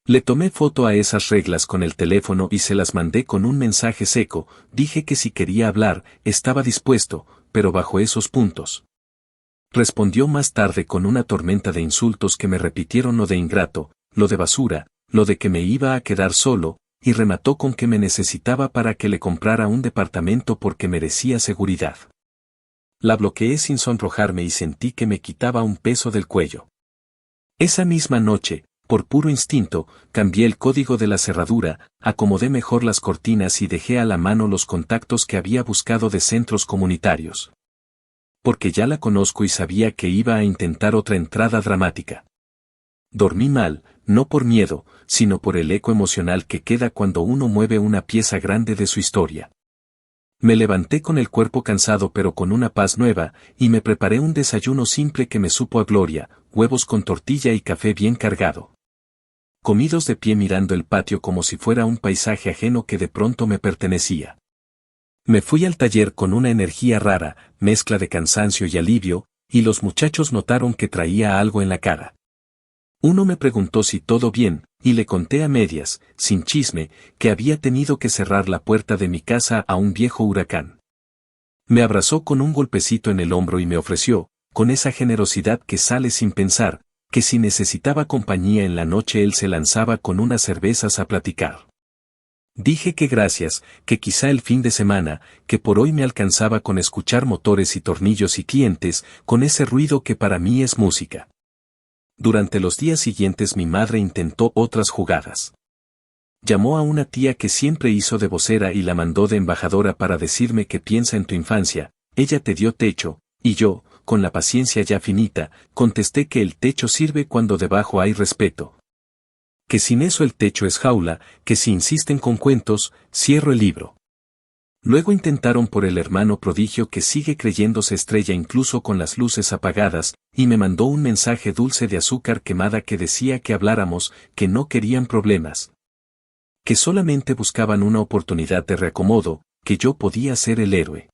Le tomé foto a esas reglas con el teléfono y se las mandé con un mensaje seco, dije que si quería hablar, estaba dispuesto, pero bajo esos puntos. Respondió más tarde con una tormenta de insultos que me repitieron lo de ingrato, lo de basura, lo de que me iba a quedar solo, y remató con que me necesitaba para que le comprara un departamento porque merecía seguridad. La bloqueé sin sonrojarme y sentí que me quitaba un peso del cuello. Esa misma noche, por puro instinto, cambié el código de la cerradura, acomodé mejor las cortinas y dejé a la mano los contactos que había buscado de centros comunitarios. Porque ya la conozco y sabía que iba a intentar otra entrada dramática. Dormí mal, no por miedo, sino por el eco emocional que queda cuando uno mueve una pieza grande de su historia. Me levanté con el cuerpo cansado pero con una paz nueva, y me preparé un desayuno simple que me supo a gloria, huevos con tortilla y café bien cargado. Comidos de pie mirando el patio como si fuera un paisaje ajeno que de pronto me pertenecía. Me fui al taller con una energía rara, mezcla de cansancio y alivio, y los muchachos notaron que traía algo en la cara. Uno me preguntó si todo bien, y le conté a medias, sin chisme, que había tenido que cerrar la puerta de mi casa a un viejo huracán. Me abrazó con un golpecito en el hombro y me ofreció, con esa generosidad que sale sin pensar, que si necesitaba compañía en la noche él se lanzaba con unas cervezas a platicar. Dije que gracias, que quizá el fin de semana, que por hoy me alcanzaba con escuchar motores y tornillos y clientes, con ese ruido que para mí es música. Durante los días siguientes mi madre intentó otras jugadas. Llamó a una tía que siempre hizo de vocera y la mandó de embajadora para decirme que piensa en tu infancia, ella te dio techo, y yo, con la paciencia ya finita, contesté que el techo sirve cuando debajo hay respeto. Que sin eso el techo es jaula, que si insisten con cuentos, cierro el libro. Luego intentaron por el hermano prodigio que sigue creyéndose estrella incluso con las luces apagadas, y me mandó un mensaje dulce de azúcar quemada que decía que habláramos, que no querían problemas. Que solamente buscaban una oportunidad de reacomodo, que yo podía ser el héroe.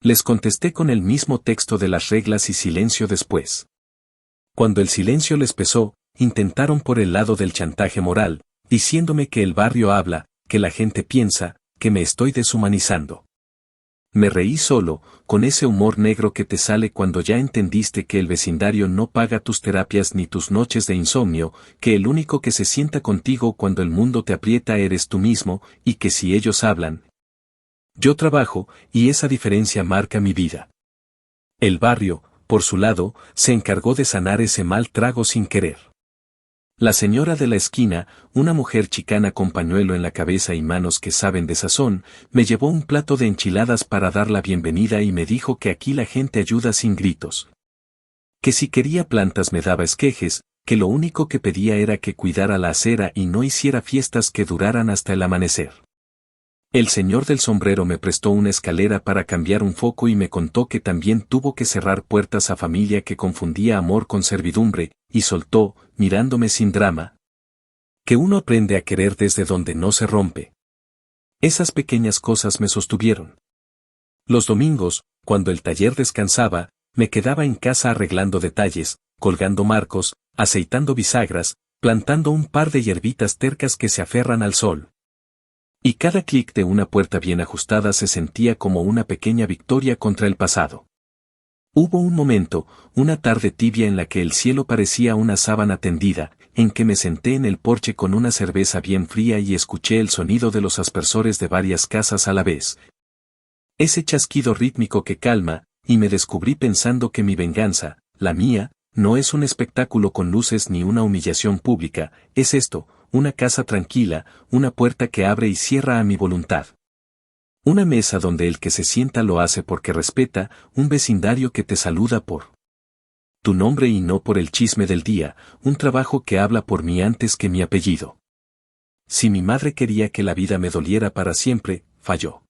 Les contesté con el mismo texto de las reglas y silencio después. Cuando el silencio les pesó, intentaron por el lado del chantaje moral, diciéndome que el barrio habla, que la gente piensa, que me estoy deshumanizando. Me reí solo, con ese humor negro que te sale cuando ya entendiste que el vecindario no paga tus terapias ni tus noches de insomnio, que el único que se sienta contigo cuando el mundo te aprieta eres tú mismo, y que si ellos hablan, yo trabajo, y esa diferencia marca mi vida. El barrio, por su lado, se encargó de sanar ese mal trago sin querer. La señora de la esquina, una mujer chicana con pañuelo en la cabeza y manos que saben de sazón, me llevó un plato de enchiladas para dar la bienvenida y me dijo que aquí la gente ayuda sin gritos. Que si quería plantas me daba esquejes, que lo único que pedía era que cuidara la acera y no hiciera fiestas que duraran hasta el amanecer. El señor del sombrero me prestó una escalera para cambiar un foco y me contó que también tuvo que cerrar puertas a familia que confundía amor con servidumbre, y soltó, mirándome sin drama, que uno aprende a querer desde donde no se rompe. Esas pequeñas cosas me sostuvieron. Los domingos, cuando el taller descansaba, me quedaba en casa arreglando detalles, colgando marcos, aceitando bisagras, plantando un par de hierbitas tercas que se aferran al sol. Y cada clic de una puerta bien ajustada se sentía como una pequeña victoria contra el pasado. Hubo un momento, una tarde tibia en la que el cielo parecía una sábana tendida, en que me senté en el porche con una cerveza bien fría y escuché el sonido de los aspersores de varias casas a la vez. Ese chasquido rítmico que calma, y me descubrí pensando que mi venganza, la mía, no es un espectáculo con luces ni una humillación pública, es esto, una casa tranquila, una puerta que abre y cierra a mi voluntad. Una mesa donde el que se sienta lo hace porque respeta, un vecindario que te saluda por tu nombre y no por el chisme del día, un trabajo que habla por mí antes que mi apellido. Si mi madre quería que la vida me doliera para siempre, falló.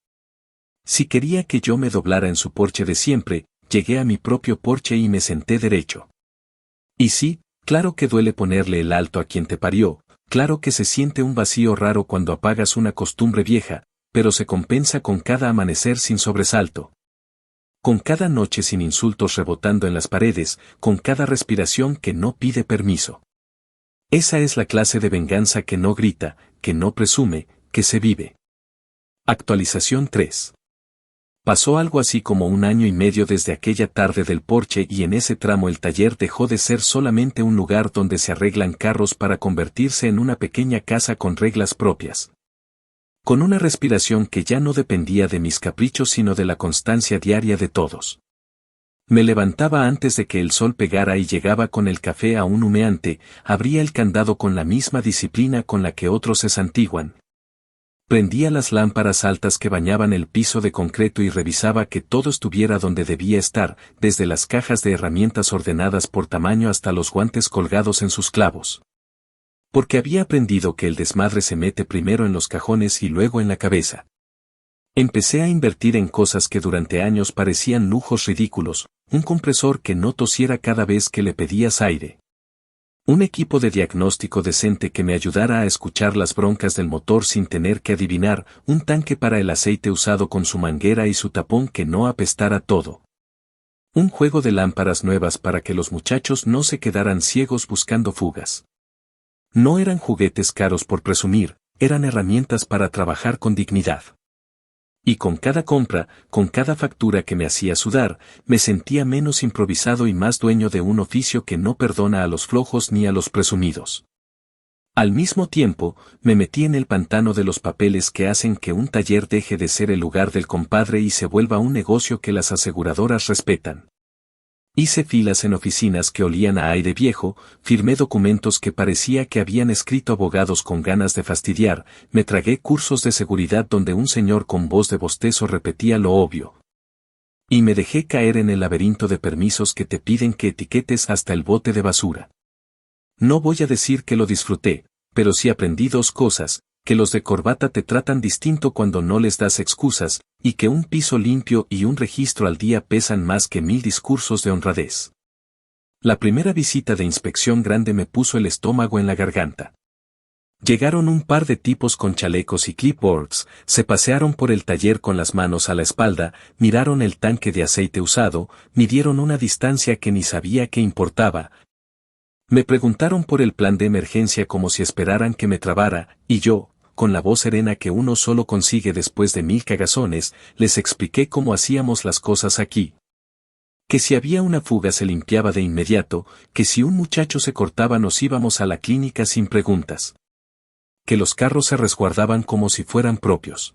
Si quería que yo me doblara en su porche de siempre, llegué a mi propio porche y me senté derecho. Y sí, claro que duele ponerle el alto a quien te parió, claro que se siente un vacío raro cuando apagas una costumbre vieja, pero se compensa con cada amanecer sin sobresalto. Con cada noche sin insultos rebotando en las paredes, con cada respiración que no pide permiso. Esa es la clase de venganza que no grita, que no presume, que se vive. Actualización 3. Pasó algo así como 1 año y medio desde aquella tarde del porche y en ese tramo el taller dejó de ser solamente un lugar donde se arreglan carros para convertirse en una pequeña casa con reglas propias. Con una respiración que ya no dependía de mis caprichos sino de la constancia diaria de todos. Me levantaba antes de que el sol pegara y llegaba con el café aún humeante, abría el candado con la misma disciplina con la que otros se santiguan. Prendía las lámparas altas que bañaban el piso de concreto y revisaba que todo estuviera donde debía estar, desde las cajas de herramientas ordenadas por tamaño hasta los guantes colgados en sus clavos. Porque había aprendido que el desmadre se mete primero en los cajones y luego en la cabeza. Empecé a invertir en cosas que durante años parecían lujos ridículos, un compresor que no tosiera cada vez que le pedías aire. Un equipo de diagnóstico decente que me ayudara a escuchar las broncas del motor sin tener que adivinar, un tanque para el aceite usado con su manguera y su tapón que no apestara todo. Un juego de lámparas nuevas para que los muchachos no se quedaran ciegos buscando fugas. No eran juguetes caros por presumir, eran herramientas para trabajar con dignidad. Y con cada compra, con cada factura que me hacía sudar, me sentía menos improvisado y más dueño de un oficio que no perdona a los flojos ni a los presumidos. Al mismo tiempo, me metí en el pantano de los papeles que hacen que un taller deje de ser el lugar del compadre y se vuelva un negocio que las aseguradoras respetan. Hice filas en oficinas que olían a aire viejo, firmé documentos que parecía que habían escrito abogados con ganas de fastidiar, me tragué cursos de seguridad donde un señor con voz de bostezo repetía lo obvio. Y me dejé caer en el laberinto de permisos que te piden que etiquetes hasta el bote de basura. No voy a decir que lo disfruté, pero sí aprendí 2 cosas, que los de corbata te tratan distinto cuando no les das excusas, y que un piso limpio y un registro al día pesan más que 1000 discursos de honradez. La primera visita de inspección grande me puso el estómago en la garganta. Llegaron un par de tipos con chalecos y clipboards, se pasearon por el taller con las manos a la espalda, miraron el tanque de aceite usado, midieron una distancia que ni sabía que importaba. Me preguntaron por el plan de emergencia como si esperaran que me trabara, y yo, con la voz serena que uno solo consigue después de 1000 cagazones, les expliqué cómo hacíamos las cosas aquí. Que si había una fuga se limpiaba de inmediato, que si un muchacho se cortaba nos íbamos a la clínica sin preguntas. Que los carros se resguardaban como si fueran propios.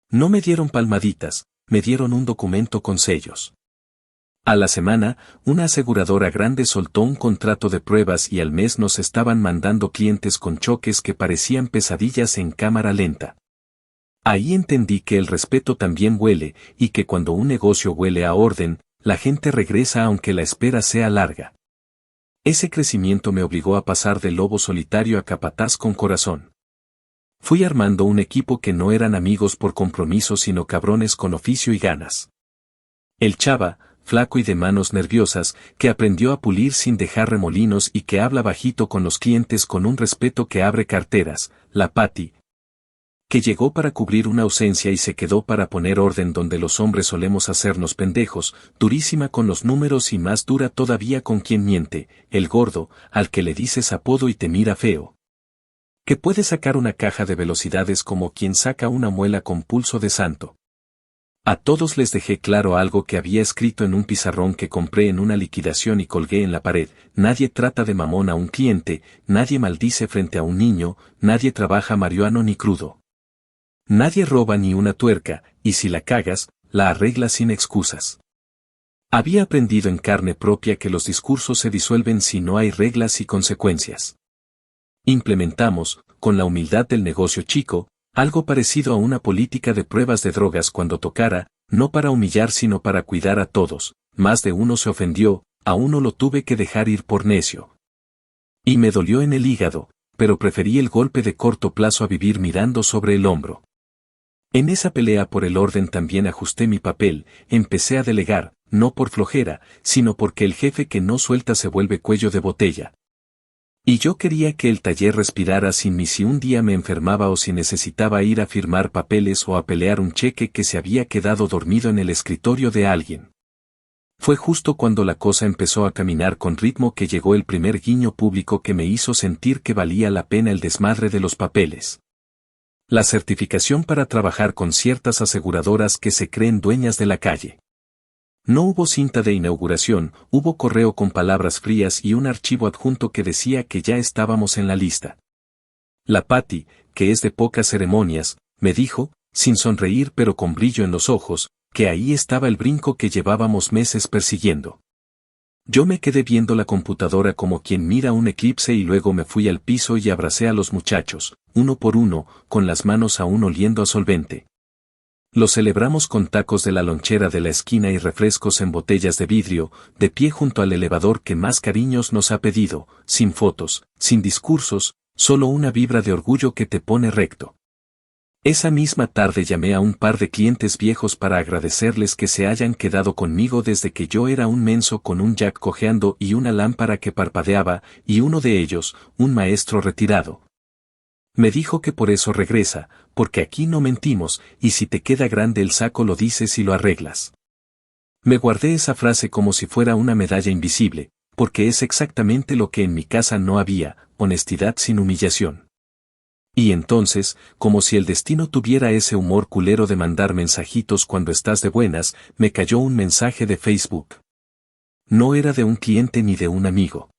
No me dieron palmaditas, me dieron un documento con sellos. A la semana, una aseguradora grande soltó un contrato de pruebas y al mes nos estaban mandando clientes con choques que parecían pesadillas en cámara lenta. Ahí entendí que el respeto también huele, y que cuando un negocio huele a orden, la gente regresa aunque la espera sea larga. Ese crecimiento me obligó a pasar de lobo solitario a capataz con corazón. Fui armando un equipo que no eran amigos por compromiso sino cabrones con oficio y ganas. El chava, flaco y de manos nerviosas, que aprendió a pulir sin dejar remolinos y que habla bajito con los clientes con un respeto que abre carteras, la Patti, que llegó para cubrir una ausencia y se quedó para poner orden donde los hombres solemos hacernos pendejos, durísima con los números y más dura todavía con quien miente, el gordo, al que le dices apodo y te mira feo. Que puede sacar una caja de velocidades como quien saca una muela con pulso de santo. A todos les dejé claro algo que había escrito en un pizarrón que compré en una liquidación y colgué en la pared: nadie trata de mamón a un cliente, nadie maldice frente a un niño, nadie trabaja marihuano ni crudo. Nadie roba ni una tuerca, y si la cagas, la arreglas sin excusas. Había aprendido en carne propia que los discursos se disuelven si no hay reglas y consecuencias. Implementamos, con la humildad del negocio chico, algo parecido a una política de pruebas de drogas cuando tocara, no para humillar sino para cuidar a todos. Más de uno se ofendió, a uno lo tuve que dejar ir por necio. Y me dolió en el hígado, pero preferí el golpe de corto plazo a vivir mirando sobre el hombro. En esa pelea por el orden también ajusté mi papel, empecé a delegar, no por flojera, sino porque el jefe que no suelta se vuelve cuello de botella. Y yo quería que el taller respirara sin mí si un día me enfermaba o si necesitaba ir a firmar papeles o a pelear un cheque que se había quedado dormido en el escritorio de alguien. Fue justo cuando la cosa empezó a caminar con ritmo que llegó el primer guiño público que me hizo sentir que valía la pena el desmadre de los papeles. La certificación para trabajar con ciertas aseguradoras que se creen dueñas de la calle. No hubo cinta de inauguración, hubo correo con palabras frías y un archivo adjunto que decía que ya estábamos en la lista. La Patti, que es de pocas ceremonias, me dijo, sin sonreír pero con brillo en los ojos, que ahí estaba el brinco que llevábamos meses persiguiendo. Yo me quedé viendo la computadora como quien mira un eclipse y luego me fui al piso y abracé a los muchachos, uno por uno, con las manos aún oliendo a solvente. Lo celebramos con tacos de la lonchera de la esquina y refrescos en botellas de vidrio, de pie junto al elevador que más cariños nos ha pedido, sin fotos, sin discursos, solo una vibra de orgullo que te pone recto. Esa misma tarde llamé a un par de clientes viejos para agradecerles que se hayan quedado conmigo desde que yo era un menso con un jack cojeando y una lámpara que parpadeaba, y uno de ellos, un maestro retirado. Me dijo que por eso regresa, porque aquí no mentimos, y si te queda grande el saco lo dices y lo arreglas. Me guardé esa frase como si fuera una medalla invisible, porque es exactamente lo que en mi casa no había: honestidad sin humillación. Y entonces, como si el destino tuviera ese humor culero de mandar mensajitos cuando estás de buenas, me cayó un mensaje de Facebook. No era de un cliente ni de un amigo.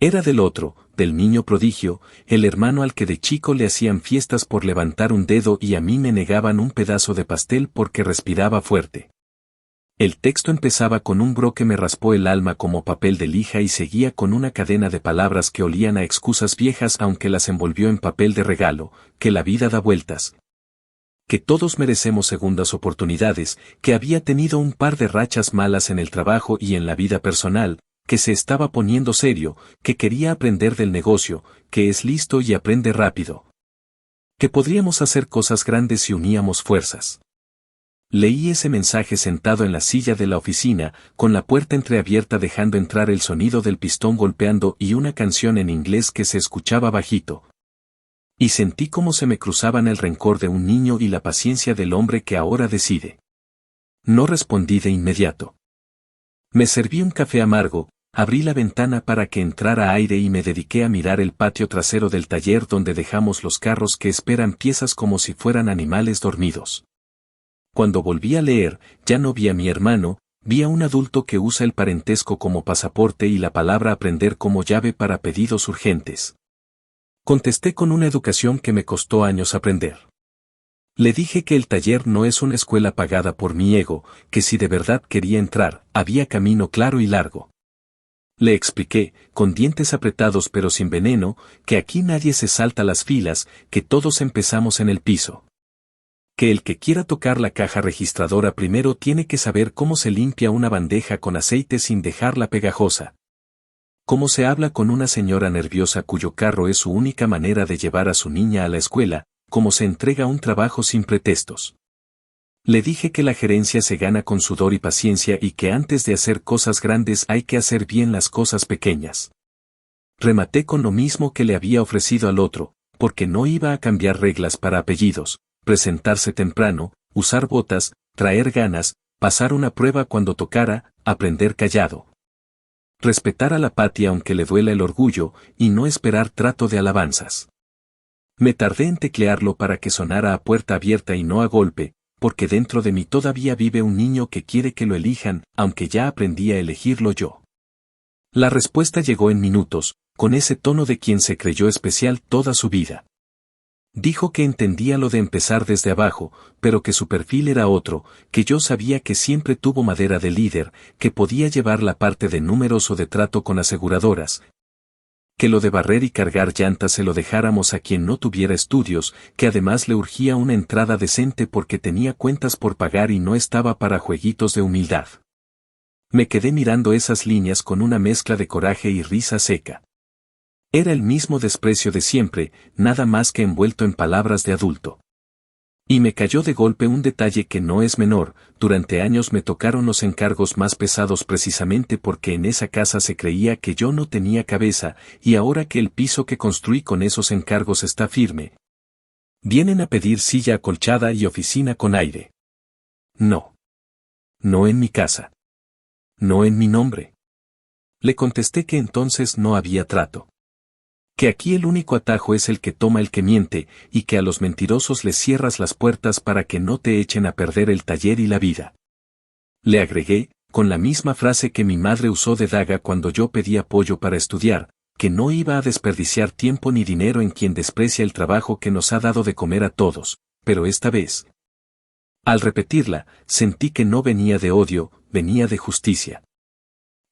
Era del otro, del niño prodigio, el hermano al que de chico le hacían fiestas por levantar un dedo y a mí me negaban un pedazo de pastel porque respiraba fuerte. El texto empezaba con un bro que me raspó el alma como papel de lija y seguía con una cadena de palabras que olían a excusas viejas aunque las envolvió en papel de regalo: que la vida da vueltas, que todos merecemos segundas oportunidades, que había tenido un par de rachas malas en el trabajo y en la vida personal, que se estaba poniendo serio, que quería aprender del negocio, que es listo y aprende rápido, que podríamos hacer cosas grandes si uníamos fuerzas. Leí ese mensaje sentado en la silla de la oficina, con la puerta entreabierta dejando entrar el sonido del pistón golpeando y una canción en inglés que se escuchaba bajito. Y sentí cómo se me cruzaban el rencor de un niño y la paciencia del hombre que ahora decide. No respondí de inmediato. Me serví un café amargo, abrí la ventana para que entrara aire y me dediqué a mirar el patio trasero del taller donde dejamos los carros que esperan piezas como si fueran animales dormidos. Cuando volví a leer, ya no vi a mi hermano, vi a un adulto que usa el parentesco como pasaporte y la palabra aprender como llave para pedidos urgentes. Contesté con una educación que me costó años aprender. Le dije que el taller no es una escuela pagada por mi ego, que si de verdad quería entrar, había camino claro y largo. Le expliqué, con dientes apretados pero sin veneno, que aquí nadie se salta las filas, que todos empezamos en el piso. Que el que quiera tocar la caja registradora primero tiene que saber cómo se limpia una bandeja con aceite sin dejarla pegajosa. Cómo se habla con una señora nerviosa cuyo carro es su única manera de llevar a su niña a la escuela, cómo se entrega un trabajo sin pretextos. Le dije que la gerencia se gana con sudor y paciencia y que antes de hacer cosas grandes hay que hacer bien las cosas pequeñas. Rematé con lo mismo que le había ofrecido al otro, porque no iba a cambiar reglas para apellidos, presentarse temprano, usar botas, traer ganas, pasar una prueba cuando tocara, aprender callado. Respetar a la patria aunque le duela el orgullo, y no esperar trato de alabanzas. Me tardé en teclearlo para que sonara a puerta abierta y no a golpe, porque dentro de mí todavía vive un niño que quiere que lo elijan, aunque ya aprendí a elegirlo yo. La respuesta llegó en minutos, con ese tono de quien se creyó especial toda su vida. Dijo que entendía lo de empezar desde abajo, pero que su perfil era otro, que yo sabía que siempre tuvo madera de líder, que podía llevar la parte de números o de trato con aseguradoras, que lo de barrer y cargar llantas se lo dejáramos a quien no tuviera estudios, que además le urgía una entrada decente porque tenía cuentas por pagar y no estaba para jueguitos de humildad. Me quedé mirando esas líneas con una mezcla de coraje y risa seca. Era el mismo desprecio de siempre, nada más que envuelto en palabras de adulto. Y me cayó de golpe un detalle que no es menor: durante años me tocaron los encargos más pesados precisamente porque en esa casa se creía que yo no tenía cabeza, y ahora que el piso que construí con esos encargos está firme, vienen a pedir silla acolchada y oficina con aire. No. No en mi casa. No en mi nombre. Le contesté que entonces no había trato. Que aquí el único atajo es el que toma el que miente, y que a los mentirosos les cierras las puertas para que no te echen a perder el taller y la vida. Le agregué, con la misma frase que mi madre usó de daga cuando yo pedí apoyo para estudiar, que no iba a desperdiciar tiempo ni dinero en quien desprecia el trabajo que nos ha dado de comer a todos, pero esta vez. Al repetirla, sentí que no venía de odio, venía de justicia.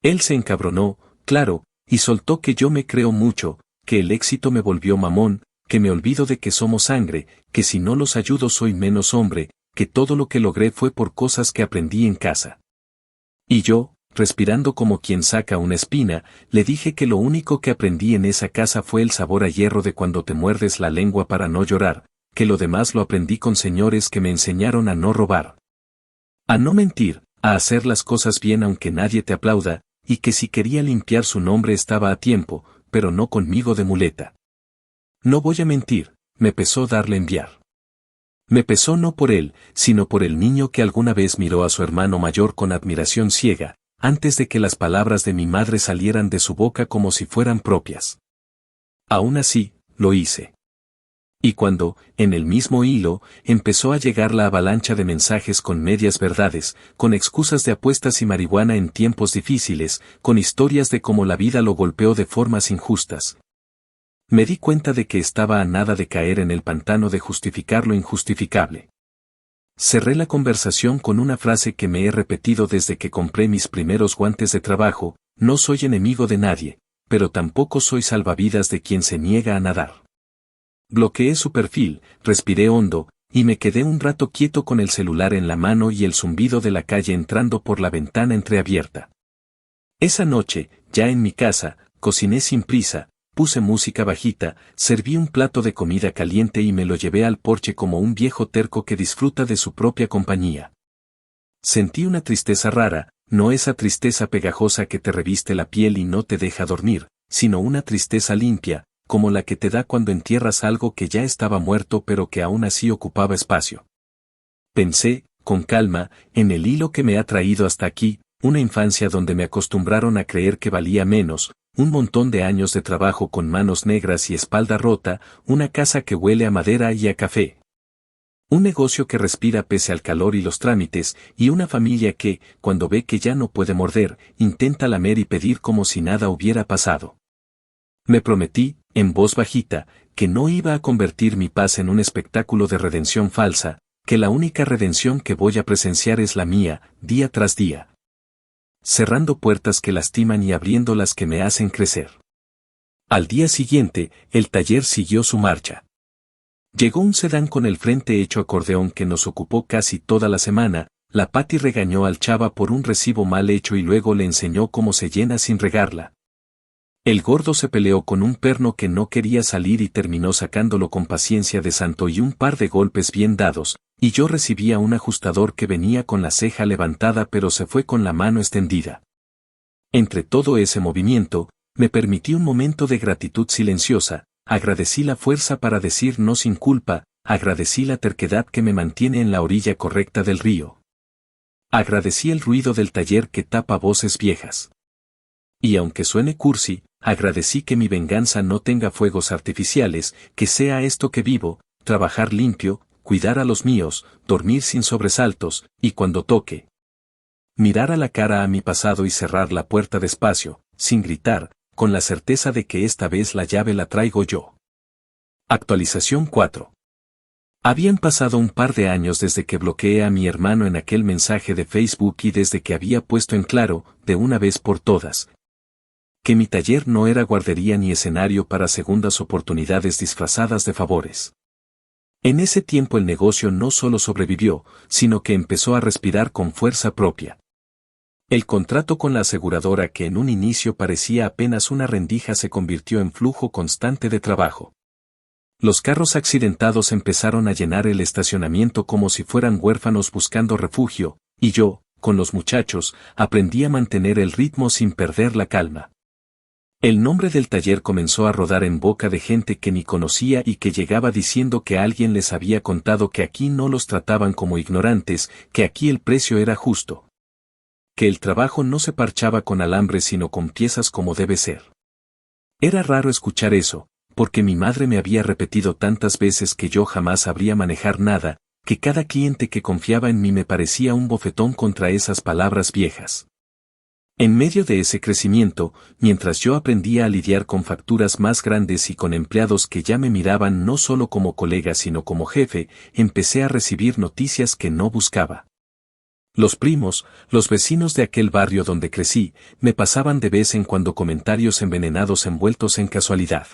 Él se encabronó, claro, y soltó que yo me creo mucho, que el éxito me volvió mamón, que me olvido de que somos sangre, que si no los ayudo soy menos hombre, que todo lo que logré fue por cosas que aprendí en casa. Y yo, respirando como quien saca una espina, le dije que lo único que aprendí en esa casa fue el sabor a hierro de cuando te muerdes la lengua para no llorar, que lo demás lo aprendí con señores que me enseñaron a no robar, a no mentir, a hacer las cosas bien aunque nadie te aplauda, y que si quería limpiar su nombre estaba a tiempo, pero no conmigo de muleta. No voy a mentir, me pesó darle enviar. Me pesó no por él, sino por el niño que alguna vez miró a su hermano mayor con admiración ciega, antes de que las palabras de mi madre salieran de su boca como si fueran propias. Aún así, lo hice. Y cuando, en el mismo hilo, empezó a llegar la avalancha de mensajes con medias verdades, con excusas de apuestas y marihuana en tiempos difíciles, con historias de cómo la vida lo golpeó de formas injustas, me di cuenta de que estaba a nada de caer en el pantano de justificar lo injustificable. Cerré la conversación con una frase que me he repetido desde que compré mis primeros guantes de trabajo: no soy enemigo de nadie, pero tampoco soy salvavidas de quien se niega a nadar. Bloqueé su perfil, respiré hondo, y me quedé un rato quieto con el celular en la mano y el zumbido de la calle entrando por la ventana entreabierta. Esa noche, ya en mi casa, cociné sin prisa, puse música bajita, serví un plato de comida caliente y me lo llevé al porche como un viejo terco que disfruta de su propia compañía. Sentí una tristeza rara, no esa tristeza pegajosa que te reviste la piel y no te deja dormir, sino una tristeza limpia, como la que te da cuando entierras algo que ya estaba muerto pero que aún así ocupaba espacio. Pensé, con calma, en el hilo que me ha traído hasta aquí, una infancia donde me acostumbraron a creer que valía menos, un montón de años de trabajo con manos negras y espalda rota, una casa que huele a madera y a café. Un negocio que respira pese al calor y los trámites, y una familia que, cuando ve que ya no puede morder, intenta lamer y pedir como si nada hubiera pasado. Me prometí, en voz bajita, que no iba a convertir mi paz en un espectáculo de redención falsa, que la única redención que voy a presenciar es la mía, día tras día. Cerrando puertas que lastiman y abriendo las que me hacen crecer. Al día siguiente, el taller siguió su marcha. Llegó un sedán con el frente hecho acordeón que nos ocupó casi toda la semana. La Pati regañó al chava por un recibo mal hecho y luego le enseñó cómo se llena sin regarla. El gordo se peleó con un perno que no quería salir y terminó sacándolo con paciencia de santo y un par de golpes bien dados, y yo recibía un ajustador que venía con la ceja levantada pero se fue con la mano extendida. Entre todo ese movimiento, me permití un momento de gratitud silenciosa, agradecí la fuerza para decir no sin culpa, agradecí la terquedad que me mantiene en la orilla correcta del río. Agradecí el ruido del taller que tapa voces viejas. Y aunque suene cursi, agradecí que mi venganza no tenga fuegos artificiales, que sea esto que vivo, trabajar limpio, cuidar a los míos, dormir sin sobresaltos, y cuando toque, mirar a la cara a mi pasado y cerrar la puerta despacio, sin gritar, con la certeza de que esta vez la llave la traigo yo. Actualización 4. Habían pasado un par de años desde que bloqueé a mi hermano en aquel mensaje de Facebook y desde que había puesto en claro, de una vez por todas, que mi taller no era guardería ni escenario para segundas oportunidades disfrazadas de favores. En ese tiempo el negocio no solo sobrevivió, sino que empezó a respirar con fuerza propia. El contrato con la aseguradora que en un inicio parecía apenas una rendija se convirtió en flujo constante de trabajo. Los carros accidentados empezaron a llenar el estacionamiento como si fueran huérfanos buscando refugio, y yo, con los muchachos, aprendí a mantener el ritmo sin perder la calma. El nombre del taller comenzó a rodar en boca de gente que ni conocía y que llegaba diciendo que alguien les había contado que aquí no los trataban como ignorantes, que aquí el precio era justo. Que el trabajo no se parchaba con alambre sino con piezas como debe ser. Era raro escuchar eso, porque mi madre me había repetido tantas veces que yo jamás sabría manejar nada, que cada cliente que confiaba en mí me parecía un bofetón contra esas palabras viejas. En medio de ese crecimiento, mientras yo aprendía a lidiar con facturas más grandes y con empleados que ya me miraban no solo como colega sino como jefe, empecé a recibir noticias que no buscaba. Los primos, los vecinos de aquel barrio donde crecí, me pasaban de vez en cuando comentarios envenenados envueltos en casualidad.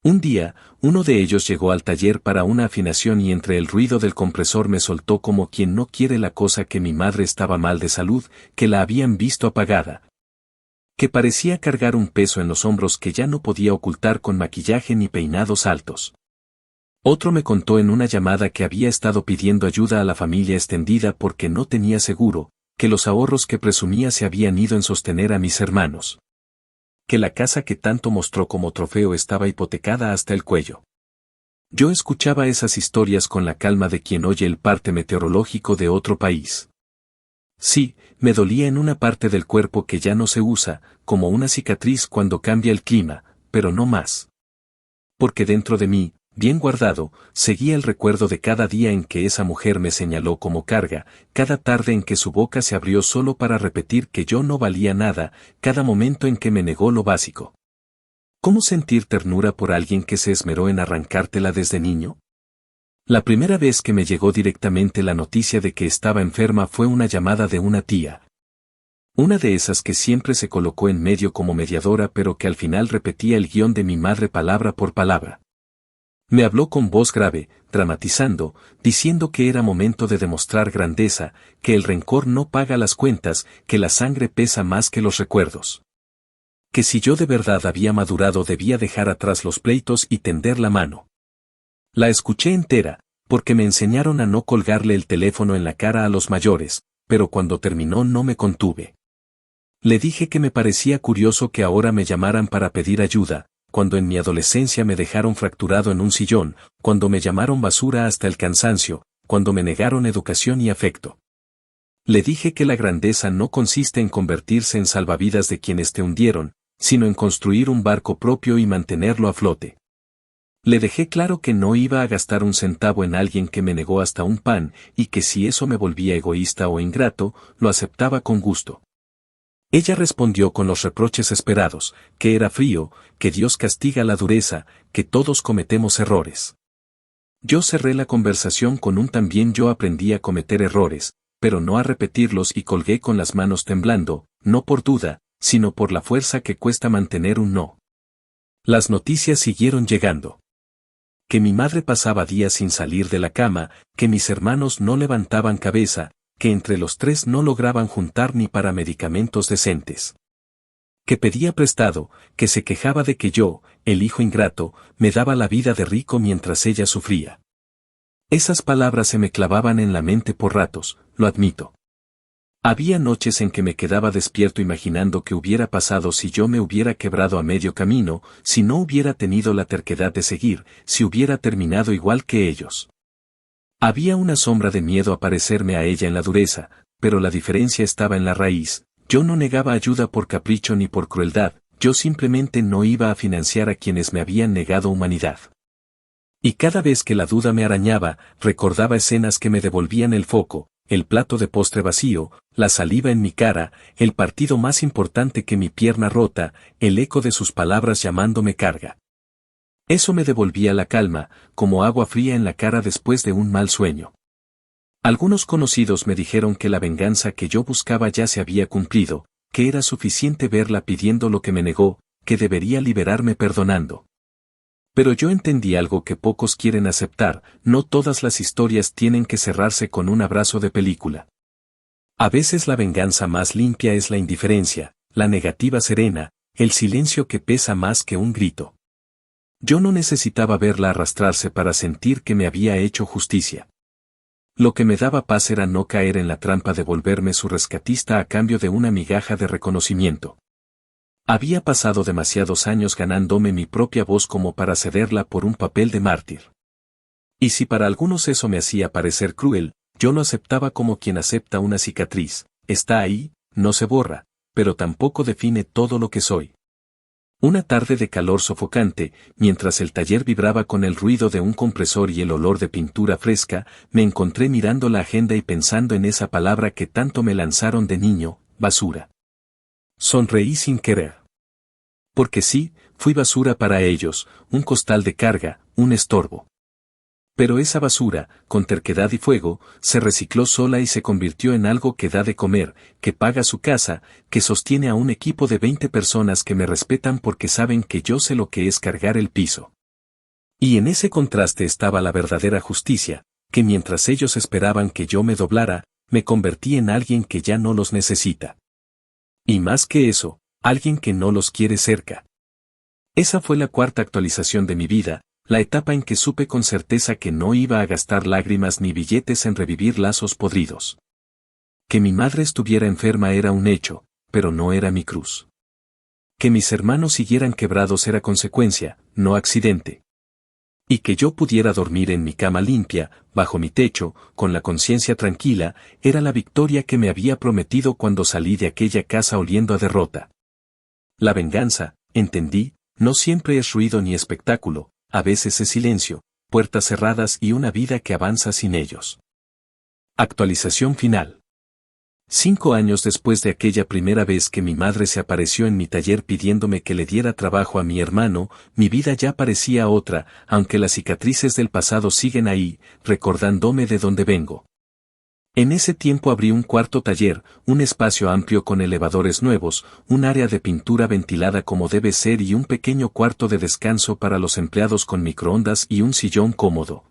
Un día, uno de ellos llegó al taller para una afinación y entre el ruido del compresor me soltó como quien no quiere la cosa que mi madre estaba mal de salud, que la habían visto apagada. Que parecía cargar un peso en los hombros que ya no podía ocultar con maquillaje ni peinados altos. Otro me contó en una llamada que había estado pidiendo ayuda a la familia extendida porque no tenía seguro, que los ahorros que presumía se habían ido en sostener a mis hermanos. Que la casa que tanto mostró como trofeo estaba hipotecada hasta el cuello. Yo escuchaba esas historias con la calma de quien oye el parte meteorológico de otro país. Sí, me dolía en una parte del cuerpo que ya no se usa, como una cicatriz cuando cambia el clima, pero no más. Porque dentro de mí, bien guardado, seguía el recuerdo de cada día en que esa mujer me señaló como carga, cada tarde en que su boca se abrió solo para repetir que yo no valía nada, cada momento en que me negó lo básico. ¿Cómo sentir ternura por alguien que se esmeró en arrancártela desde niño? La primera vez que me llegó directamente la noticia de que estaba enferma fue una llamada de una tía. Una de esas que siempre se colocó en medio como mediadora pero que al final repetía el guión de mi madre palabra por palabra. Me habló con voz grave, dramatizando, diciendo que era momento de demostrar grandeza, que el rencor no paga las cuentas, que la sangre pesa más que los recuerdos. Que si yo de verdad había madurado debía dejar atrás los pleitos y tender la mano. La escuché entera, porque me enseñaron a no colgarle el teléfono en la cara a los mayores, pero cuando terminó no me contuve. Le dije que me parecía curioso que ahora me llamaran para pedir ayuda, cuando en mi adolescencia me dejaron fracturado en un sillón, cuando me llamaron basura hasta el cansancio, cuando me negaron educación y afecto. Le dije que la grandeza no consiste en convertirse en salvavidas de quienes te hundieron, sino en construir un barco propio y mantenerlo a flote. Le dejé claro que no iba a gastar un centavo en alguien que me negó hasta un pan, y que si eso me volvía egoísta o ingrato, lo aceptaba con gusto. Ella respondió con los reproches esperados, que era frío, que Dios castiga la dureza, que todos cometemos errores. Yo cerré la conversación con un también yo aprendí a cometer errores, pero no a repetirlos y colgué con las manos temblando, no por duda, sino por la fuerza que cuesta mantener un no. Las noticias siguieron llegando. Que mi madre pasaba días sin salir de la cama, que mis hermanos no levantaban cabeza, que entre los tres no lograban juntar ni para medicamentos decentes. Que pedía prestado, que se quejaba de que yo, el hijo ingrato, me daba la vida de rico mientras ella sufría. Esas palabras se me clavaban en la mente por ratos, lo admito. Había noches en que me quedaba despierto imaginando qué hubiera pasado si yo me hubiera quebrado a medio camino, si no hubiera tenido la terquedad de seguir, si hubiera terminado igual que ellos. Había una sombra de miedo a parecerme a ella en la dureza, pero la diferencia estaba en la raíz. Yo no negaba ayuda por capricho ni por crueldad, yo simplemente no iba a financiar a quienes me habían negado humanidad. Y cada vez que la duda me arañaba, recordaba escenas que me devolvían el foco, el plato de postre vacío, la saliva en mi cara, el partido más importante que mi pierna rota, el eco de sus palabras llamándome carga. Eso me devolvía la calma, como agua fría en la cara después de un mal sueño. Algunos conocidos me dijeron que la venganza que yo buscaba ya se había cumplido, que era suficiente verla pidiendo lo que me negó, que debería liberarme perdonando. Pero yo entendí algo que pocos quieren aceptar, no todas las historias tienen que cerrarse con un abrazo de película. A veces la venganza más limpia es la indiferencia, la negativa serena, el silencio que pesa más que un grito. Yo no necesitaba verla arrastrarse para sentir que me había hecho justicia. Lo que me daba paz era no caer en la trampa de volverme su rescatista a cambio de una migaja de reconocimiento. Había pasado demasiados años ganándome mi propia voz como para cederla por un papel de mártir. Y si para algunos eso me hacía parecer cruel, yo lo aceptaba como quien acepta una cicatriz, está ahí, no se borra, pero tampoco define todo lo que soy. Una tarde de calor sofocante, mientras el taller vibraba con el ruido de un compresor y el olor de pintura fresca, me encontré mirando la agenda y pensando en esa palabra que tanto me lanzaron de niño, basura. Sonreí sin querer. Porque sí, fui basura para ellos, un costal de carga, un estorbo. Pero esa basura, con terquedad y fuego, se recicló sola y se convirtió en algo que da de comer, que paga su casa, que sostiene a un equipo de 20 personas que me respetan porque saben que yo sé lo que es cargar el piso. Y en ese contraste estaba la verdadera justicia, que mientras ellos esperaban que yo me doblara, me convertí en alguien que ya no los necesita. Y más que eso, alguien que no los quiere cerca. Esa fue la cuarta actualización de mi vida, la etapa en que supe con certeza que no iba a gastar lágrimas ni billetes en revivir lazos podridos. Que mi madre estuviera enferma era un hecho, pero no era mi cruz. Que mis hermanos siguieran quebrados era consecuencia, no accidente. Y que yo pudiera dormir en mi cama limpia, bajo mi techo, con la conciencia tranquila, era la victoria que me había prometido cuando salí de aquella casa oliendo a derrota. La venganza, entendí, no siempre es ruido ni espectáculo, a veces es silencio, puertas cerradas y una vida que avanza sin ellos. Actualización final. 5 años después de aquella primera vez que mi madre se apareció en mi taller pidiéndome que le diera trabajo a mi hermano, mi vida ya parecía otra, aunque las cicatrices del pasado siguen ahí, recordándome de dónde vengo. En ese tiempo abrí un cuarto taller, un espacio amplio con elevadores nuevos, un área de pintura ventilada como debe ser y un pequeño cuarto de descanso para los empleados con microondas y un sillón cómodo.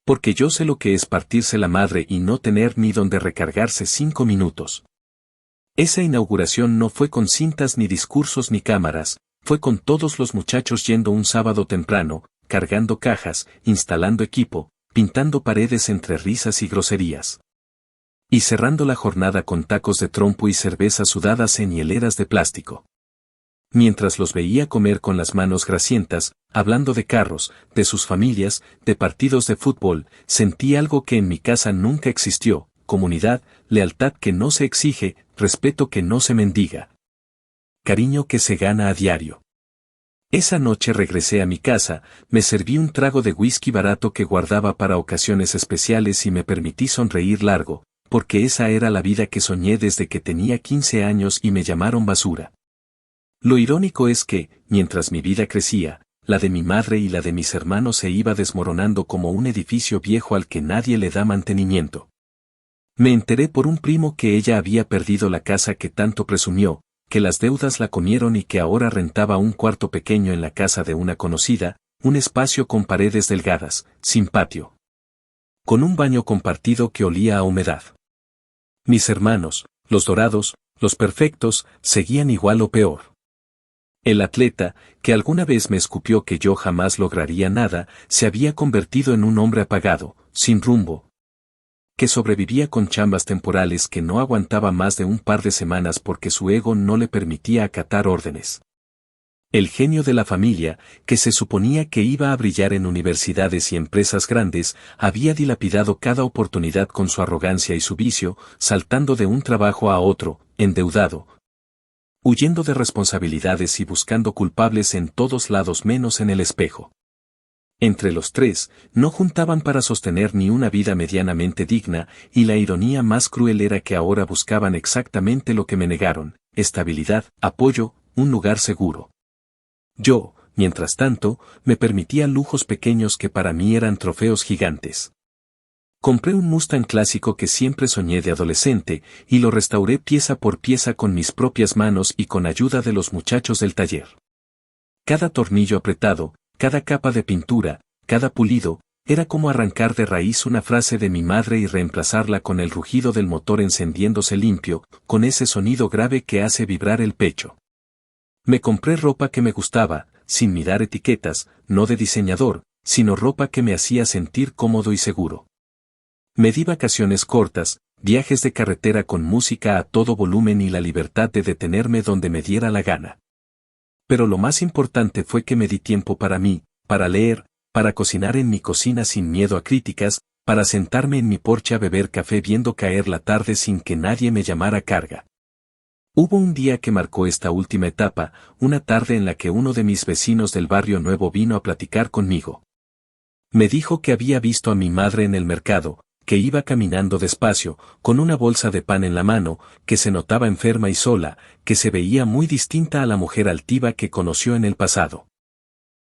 Porque yo sé lo que es partirse la madre y no tener ni donde recargarse 5 minutos. Esa inauguración no fue con cintas ni discursos ni cámaras, fue con todos los muchachos yendo un sábado temprano, cargando cajas, instalando equipo, pintando paredes entre risas y groserías. Y cerrando la jornada con tacos de trompo y cervezas sudadas en hieleras de plástico. Mientras los veía comer con las manos grasientas, hablando de carros, de sus familias, de partidos de fútbol, sentí algo que en mi casa nunca existió, comunidad, lealtad que no se exige, respeto que no se mendiga. Cariño que se gana a diario. Esa noche regresé a mi casa, me serví un trago de whisky barato que guardaba para ocasiones especiales y me permití sonreír largo, porque esa era la vida que soñé desde que tenía 15 años y me llamaron basura. Lo irónico es que, mientras mi vida crecía, la de mi madre y la de mis hermanos se iba desmoronando como un edificio viejo al que nadie le da mantenimiento. Me enteré por un primo que ella había perdido la casa que tanto presumió, que las deudas la comieron y que ahora rentaba un cuarto pequeño en la casa de una conocida, un espacio con paredes delgadas, sin patio. Con un baño compartido que olía a humedad. Mis hermanos, los Dorados, Los perfectos, seguían igual o peor. El atleta, que alguna vez me escupió que yo jamás lograría nada, se había convertido en un hombre apagado, sin rumbo, que sobrevivía con chambas temporales que no aguantaba más de un par de semanas porque su ego no le permitía acatar órdenes. El genio de la familia, que se suponía que iba a brillar en universidades y empresas grandes, había dilapidado cada oportunidad con su arrogancia y su vicio, saltando de un trabajo a otro, endeudado, huyendo de responsabilidades y buscando culpables en todos lados menos en el espejo. Entre los tres, no juntaban para sostener ni una vida medianamente digna, y la ironía más cruel era que ahora buscaban exactamente lo que me negaron: estabilidad, apoyo, un lugar seguro. Yo, mientras tanto, me permitía lujos pequeños que para mí eran trofeos gigantes. Compré un Mustang clásico que siempre soñé de adolescente, y lo restauré pieza por pieza con mis propias manos y con ayuda de los muchachos del taller. Cada tornillo apretado, cada capa de pintura, cada pulido, era como arrancar de raíz una frase de mi madre y reemplazarla con el rugido del motor encendiéndose limpio, con ese sonido grave que hace vibrar el pecho. Me compré ropa que me gustaba, sin mirar etiquetas, no de diseñador, sino ropa que me hacía sentir cómodo y seguro. Me di vacaciones cortas, viajes de carretera con música a todo volumen y la libertad de detenerme donde me diera la gana. Pero lo más importante fue que me di tiempo para mí, para leer, para cocinar en mi cocina sin miedo a críticas, para sentarme en mi porche a beber café viendo caer la tarde sin que nadie me llamara carga. Hubo un día que marcó esta última etapa, una tarde en la que uno de mis vecinos del barrio nuevo vino a platicar conmigo. Me dijo que había visto a mi madre en el mercado, que iba caminando despacio, con una bolsa de pan en la mano, que se notaba enferma y sola, que se veía muy distinta a la mujer altiva que conoció en el pasado.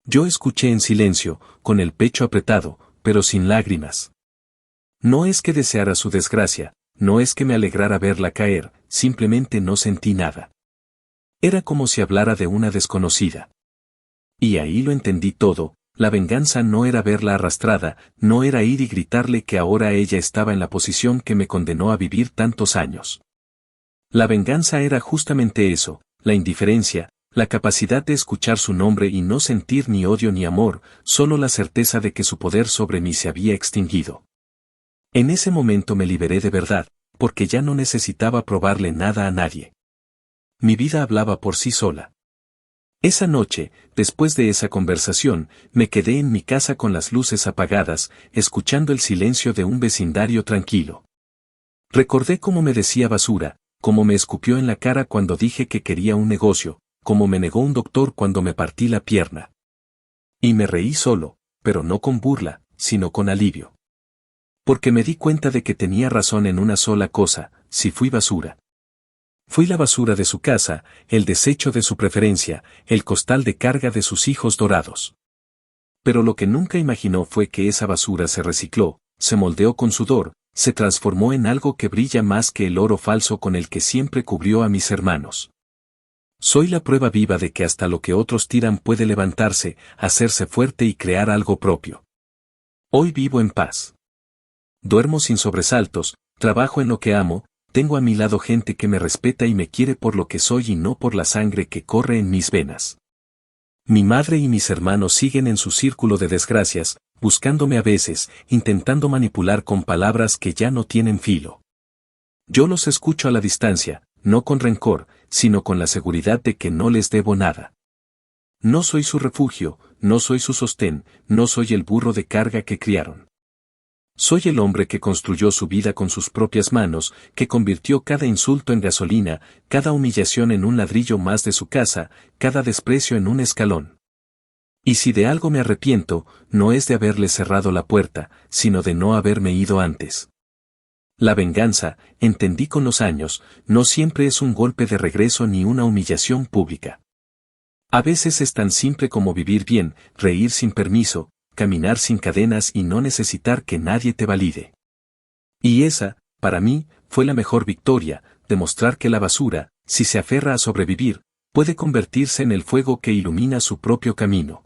Yo escuché en silencio, con el pecho apretado, pero sin lágrimas. No es que deseara su desgracia, no es que me alegrara verla caer, simplemente no sentí nada. Era como si hablara de una desconocida. Y ahí lo entendí todo. La venganza no era verla arrastrada, no era ir y gritarle que ahora ella estaba en la posición que me condenó a vivir tantos años. La venganza era justamente eso, la indiferencia, la capacidad de escuchar su nombre y no sentir ni odio ni amor, solo la certeza de que su poder sobre mí se había extinguido. En ese momento me liberé de verdad, porque ya no necesitaba probarle nada a nadie. Mi vida hablaba por sí sola. Esa noche, después de esa conversación, me quedé en mi casa con las luces apagadas, escuchando el silencio de un vecindario tranquilo. Recordé cómo me decía basura, cómo me escupió en la cara cuando dije que quería un negocio, cómo me negó un doctor cuando me partí la pierna. Y me reí solo, pero no con burla, sino con alivio. Porque me di cuenta de que tenía razón en una sola cosa: si fui basura. Fui la basura de su casa, el desecho de su preferencia, el costal de carga de sus hijos dorados. Pero lo que nunca imaginó fue que esa basura se recicló, se moldeó con sudor, se transformó en algo que brilla más que el oro falso con el que siempre cubrió a mis hermanos. Soy la prueba viva de que hasta lo que otros tiran puede levantarse, hacerse fuerte y crear algo propio. Hoy vivo en paz. Duermo sin sobresaltos, trabajo en lo que amo, tengo a mi lado gente que me respeta y me quiere por lo que soy y no por la sangre que corre en mis venas. Mi madre y mis hermanos siguen en su círculo de desgracias, buscándome a veces, intentando manipular con palabras que ya no tienen filo. Yo los escucho a la distancia, no con rencor, sino con la seguridad de que no les debo nada. No soy su refugio, no soy su sostén, no soy el burro de carga que criaron. Soy el hombre que construyó su vida con sus propias manos, que convirtió cada insulto en gasolina, cada humillación en un ladrillo más de su casa, cada desprecio en un escalón. Y si de algo me arrepiento, no es de haberle cerrado la puerta, sino de no haberme ido antes. La venganza, entendí con los años, no siempre es un golpe de regreso ni una humillación pública. A veces es tan simple como vivir bien, reír sin permiso, caminar sin cadenas y no necesitar que nadie te valide. Y esa, para mí, fue la mejor victoria: demostrar que la basura, si se aferra a sobrevivir, puede convertirse en el fuego que ilumina su propio camino.